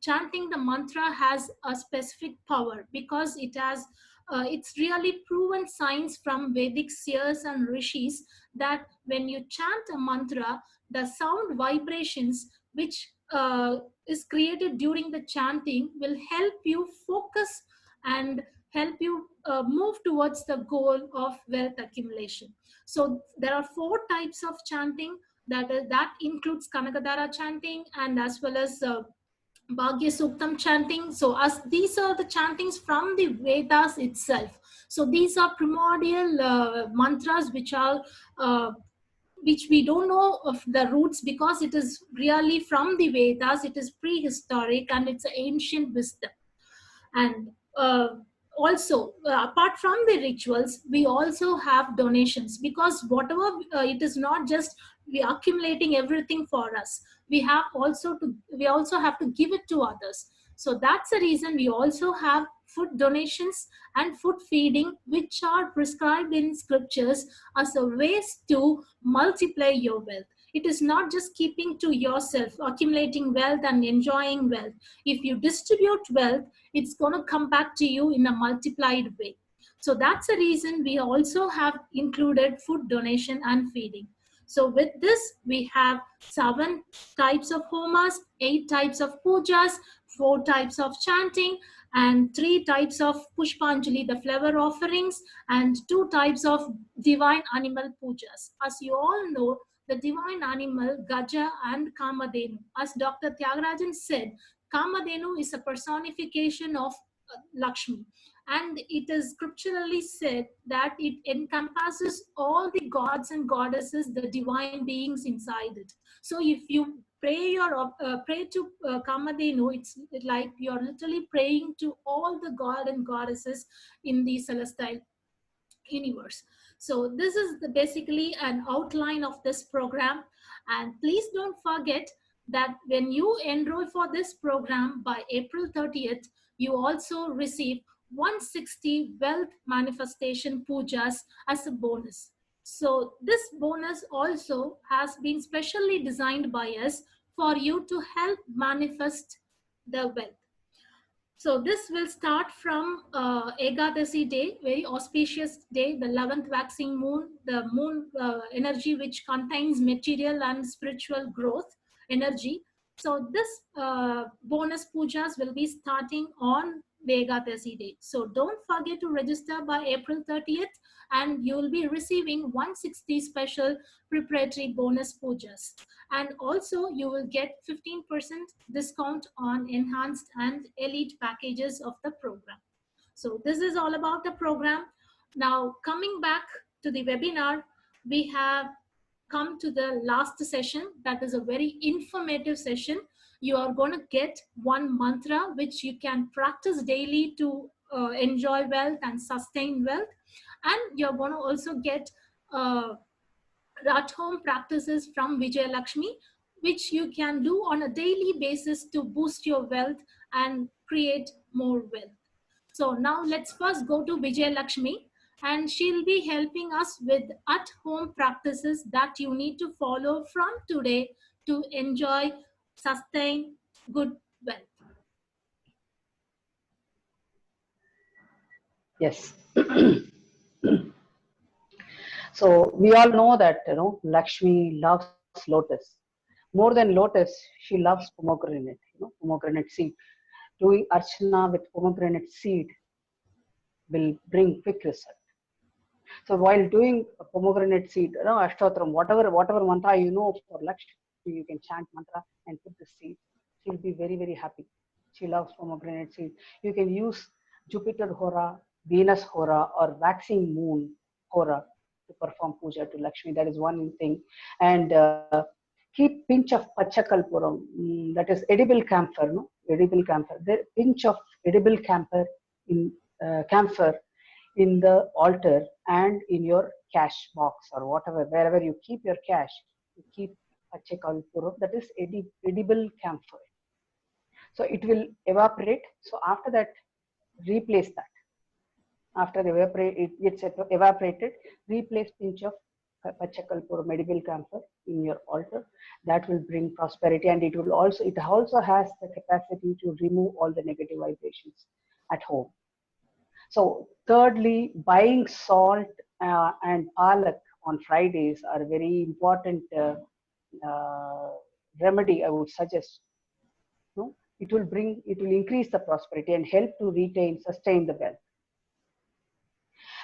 chanting the mantra has a specific power because it has it's really proven science from Vedic seers and rishis that when you chant a mantra, the sound vibrations which is created during the chanting will help you focus and help you move towards the goal of wealth accumulation. So there are 4 types of chanting that includes Kanakadara chanting and as well as Bhagya Suktam chanting. So as these are the chantings from the Vedas itself. So these are primordial mantras which we don't know of the roots because it is really from the Vedas. It is prehistoric and it's an ancient wisdom. And also apart from the rituals, we also have donations because whatever it is not just we accumulating everything for us, we also have to give it to others. So that's the reason we also have food donations and food feeding, which are prescribed in scriptures as a ways to multiply your wealth. It is not just keeping to yourself, accumulating wealth and enjoying wealth. If you distribute wealth, it's going to come back to you in a multiplied way. So that's the reason we also have included food donation and feeding. So with this, we have 7 types of homas, 8 types of pujas, 4 types of chanting, and 3 types of Pushpanjali, the flower offerings, and 2 types of divine animal pujas. As you all know, the divine animal, Gaja and Kamadhenu. As Dr. Tyagarajan said, Kamadhenu is a personification of Lakshmi. And it is scripturally said that it encompasses all the gods and goddesses, the divine beings inside it. So if you pray to Kamadhenu, it's like you're literally praying to all the god and goddesses in the celestial universe. So this is basically an outline of this program. And please don't forget that when you enroll for this program by April 30th, you also receive 160 wealth manifestation pujas as a bonus. So this bonus also has been specially designed by us for you to help manifest the wealth. So this will start from Ekadasi day, very auspicious day, the 11th waxing moon, the moon energy which contains material and spiritual growth energy. So this bonus pujas will be starting on Ekadasi day. So don't forget to register by April 30th, and you'll be receiving 160 special preparatory bonus pujas. And also you will get 15% discount on enhanced and elite packages of the program. So this is all about the program. Now coming back to the webinar, we have come to the last session. That is a very informative session. You are going to get one mantra which you can practice daily to enjoy wealth and sustain wealth. And you're going to also get at home practices from Vijay Lakshmi, which you can do on a daily basis to boost your wealth and create more wealth. So now let's first go to Vijay Lakshmi, and she'll be helping us with at home practices that you need to follow from today to enjoy, sustain good wealth. Yes. So we all know that Lakshmi loves lotus. More than lotus, she loves pomegranate. Pomegranate seed. Doing archana with pomegranate seed will bring quick result. So while doing a pomegranate seed, Ashtotram, whatever mantra for Lakshmi, you can chant mantra and put the seed. She'll be very, very happy. She loves pomegranate seed. You can use Jupiter Hora, Venus Hora, or waxing moon Hora to perform puja to Lakshmi. That is one thing. And keep pinch of Pachakalpuram, that is edible camphor, no? Edible camphor. The pinch of edible camphor camphor in the altar and in your cash box or whatever, wherever you keep your cash, you keep Pachakalpuram, that is edible camphor. So it will evaporate. So after that, replace that. After it gets evaporated, replace pinch of Pachakalpuram, edible camphor in your altar. That will bring prosperity, and it also has the capacity to remove all the negative vibrations at home. So thirdly, buying salt and palak on Fridays are very important remedy, I would suggest. No? It will increase the prosperity and help to sustain the wealth.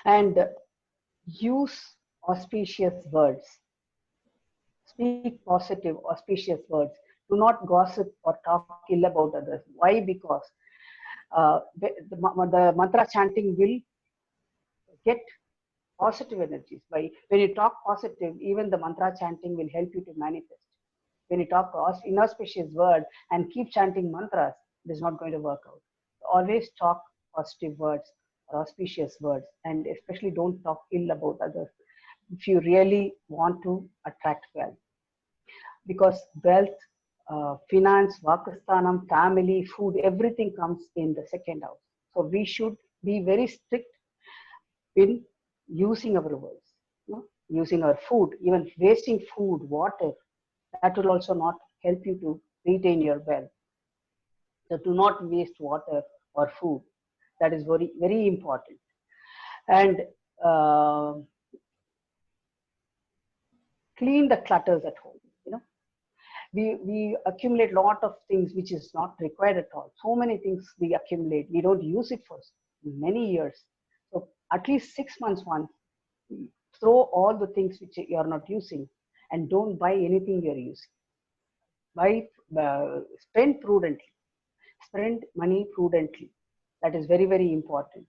And use auspicious words. Speak positive, auspicious words. Do not gossip or talk ill about others. Why? Because the mantra chanting will get positive energies. When you talk positive, even the mantra chanting will help you to manifest. When you talk inauspicious word and keep chanting mantras, it is not going to work out. Always talk positive words or auspicious words, and especially don't talk ill about others if you really want to attract wealth. Because wealth, finance, vakasthanam, family, food, everything comes in the second house. So we should be very strict in using our words, using our food, even wasting food, water. That will also not help you to retain your wealth. So do not waste water or food. That is very, very important. And clean the clutters at home. We accumulate a lot of things which is not required at all. So many things we accumulate. We don't use it for many years. So at least 6 months once, throw all the things which you are not using, and don't buy anything you are using. Spend prudently. Spend money prudently. That is very, very important.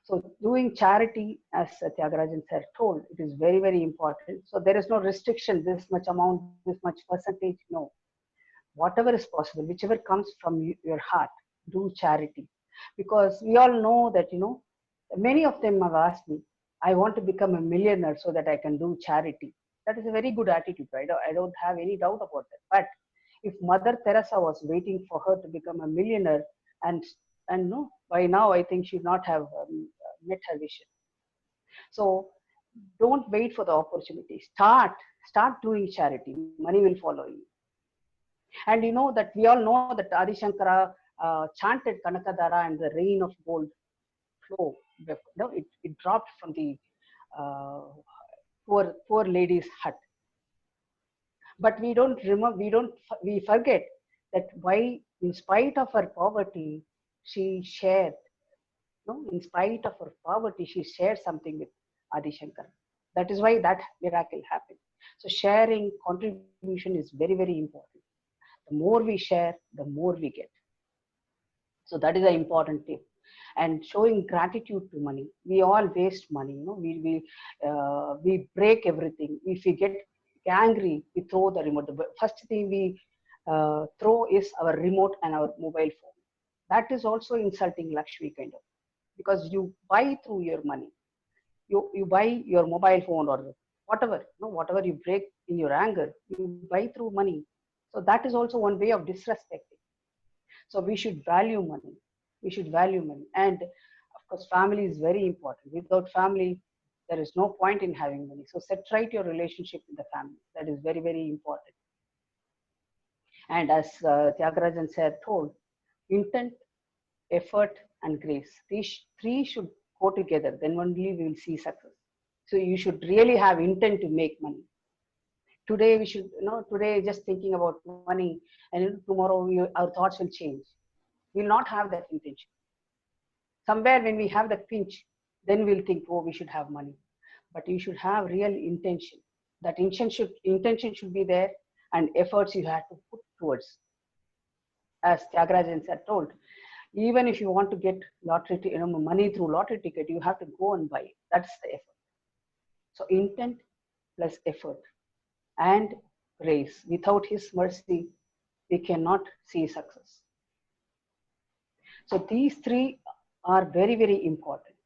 So doing charity, as Tyagarajan sir told, it is very, very important. So there is no restriction, this much amount, this much percentage, no. Whatever is possible, whichever comes from your heart, do charity. Because we all know that, many of them have asked me, I want to become a millionaire so that I can do charity. That is a very good attitude, right? I don't have any doubt about that. But if Mother Teresa was waiting for her to become a millionaire, and no, by now I think she would not have met her vision. So don't wait for the opportunity. Start doing charity. Money will follow you. And that we all know that Adi Shankara chanted Kanakadara and the rain of gold flow. It dropped from the poor lady's hut. But we don't remember. We forget that why, in spite of her poverty, she shared, no, in spite of her poverty, she shared something with Adi Shankar. That is why that miracle happened. So sharing contribution is very, very important. The more we share, the more we get. So that is an important tip. And showing gratitude to money. We all waste money. We break everything. If we get angry, we throw the remote. The first thing we throw is our remote and our mobile phone. That is also insulting Lakshmi kind of, because you buy through your money. You buy your mobile phone or whatever, whatever you break in your anger, you buy through money. So that is also one way of disrespecting. So we should value money. We should value money. And of course, family is very important. Without family, there is no point in having money. So set right your relationship with the family. That is very, very important. And as Tyagarajan said, told, intent, effort, and grace. These three should go together. Then only we will see success. So you should really have intent to make money. Today we should, today just thinking about money, and tomorrow our thoughts will change. We will not have that intention. Somewhere when we have that pinch, then we'll think, oh, we should have money. But you should have real intention. That intention should be there, and efforts you have to put towards. As Tyagarajan said, told, even if you want to get lottery, money through lottery ticket, you have to go and buy it. That's the effort. So intent plus effort and grace. Without His mercy, we cannot see success. So these three are very, very important.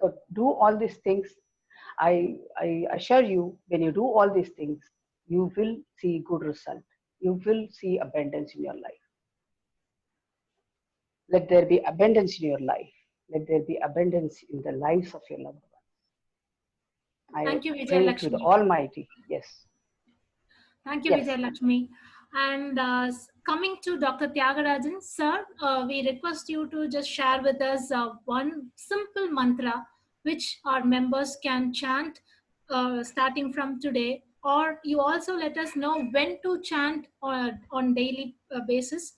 So do all these things. I assure you, when you do all these things, you will see good result. You will see abundance in your life. Let there be abundance in your life. Let there be abundance in the lives of your loved ones. Thank you, I Vijay pray to Lakshmi. the Almighty. Yes. Thank you, Yes. Vijay Lakshmi. And coming to Dr. Tyagarajan, sir, we request you to just share with us one simple mantra which our members can chant starting from today, or you also let us know when to chant on daily basis,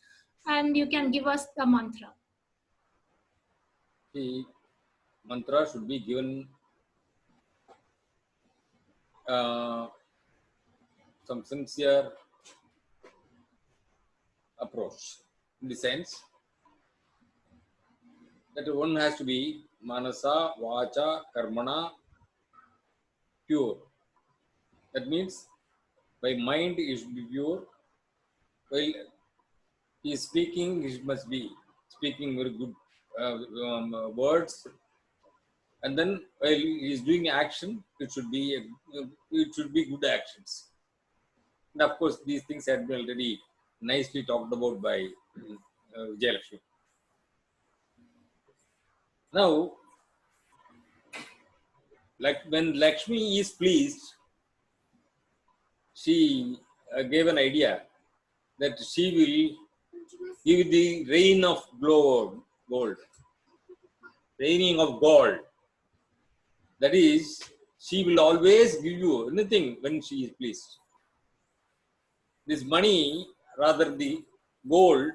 and you can give us the mantra. The mantra should be given some sincere approach, in the sense that one has to be manasa, vacha, karmana, pure. That means by mind he should be pure. While he is speaking, he must be speaking very good words. And then while he is doing action, it should be good actions. And of course, these things have been already nicely talked about by Vijay Lakshmi. Now, like when Lakshmi is pleased, she gave an idea that she will give the rain of gold, raining of gold. That is, she will always give you anything when she is pleased. This money, rather the gold,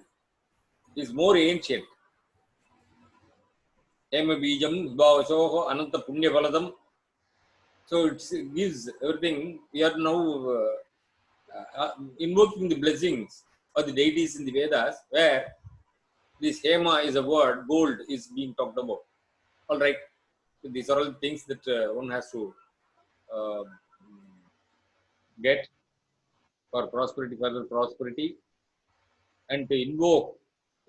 is more ancient. Ema bijam bhavasoho ananta punya phaladam. So it gives everything. We are now invoking the blessings of the deities in the Vedas, where this Hema is a word, gold is being talked about. All right. So these are all things that one has to get for prosperity, further prosperity, and to invoke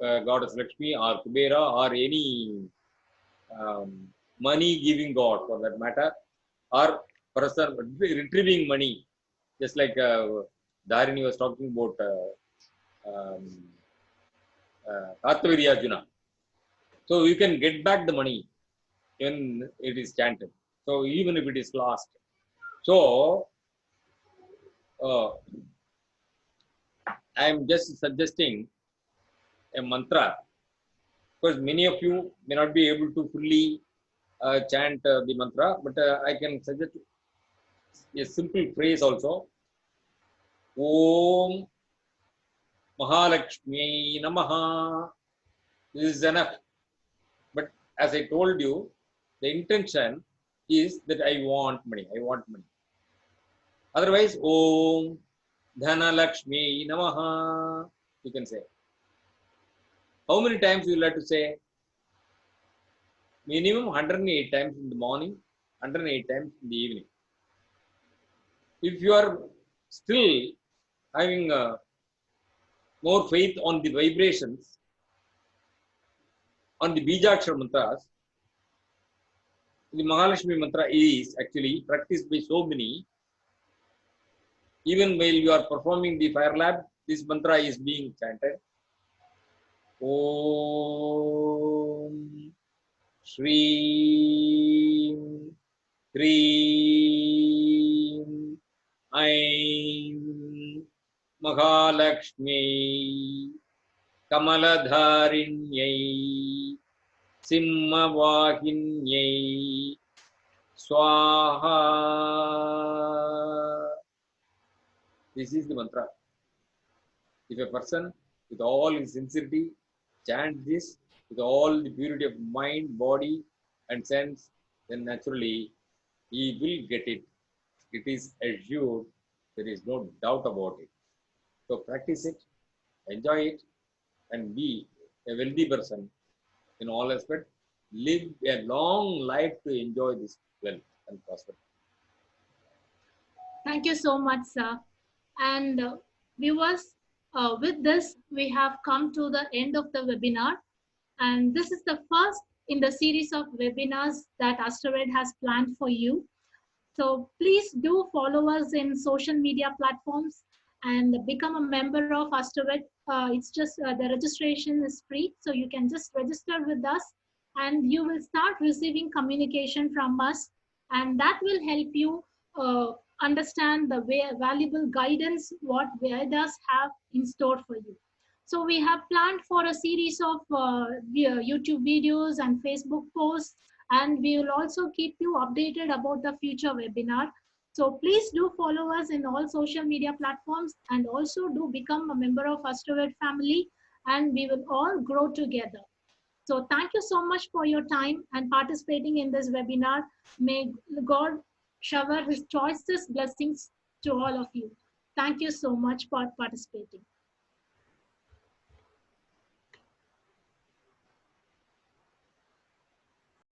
Goddess Lakshmi or Kubera or any money giving god for that matter, or person retrieving money, just like Dharini was talking about Kartavirya. So you can get back the money when it is chanted. So even if it is lost. So I am just suggesting a mantra, because many of you may not be able to fully chant the mantra, but I can suggest a simple phrase also. Om Mahalakshmi Namaha. This is enough. But as I told you, the intention is that I want money. I want money. Otherwise, Om Dhana Lakshmi Namaha. You can say. How many times you will have to say? Minimum 108 times in the morning, 108 times in the evening. If you are still having more faith on the vibrations, on the Bijakshara mantras, the Mahalakshmi mantra is actually practiced by so many. Even while you are performing the fire lab, this mantra is being chanted. Om Shreem Hreem Aim Mahalakshmi Kamaladharinyai Simhavahinyai Swaha. This is the mantra. If a person with all his sincerity chants this with all the purity of mind, body, and sense, then naturally he will get it. It is assured. There is no doubt about it. So practice it, enjoy it, and be a wealthy person in all aspects. Live a long life to enjoy this wealth and prosperity. Thank you so much, sir. And viewers, with this, we have come to the end of the webinar. And this is the first in the series of webinars that Astroved has planned for you. So please do follow us in social media platforms and become a member of Astroved. It's just the registration is free, so you can just register with us and you will start receiving communication from us, and that will help you understand the valuable guidance what Vedas have in store for you. So we have planned for a series of YouTube videos and Facebook posts, and we will also keep you updated about the future webinar. So please do follow us in all social media platforms and also do become a member of Astroved family, and we will all grow together. So thank you so much for your time and participating in this webinar. May God shower his choicest blessings to all of you. Thank you so much for participating.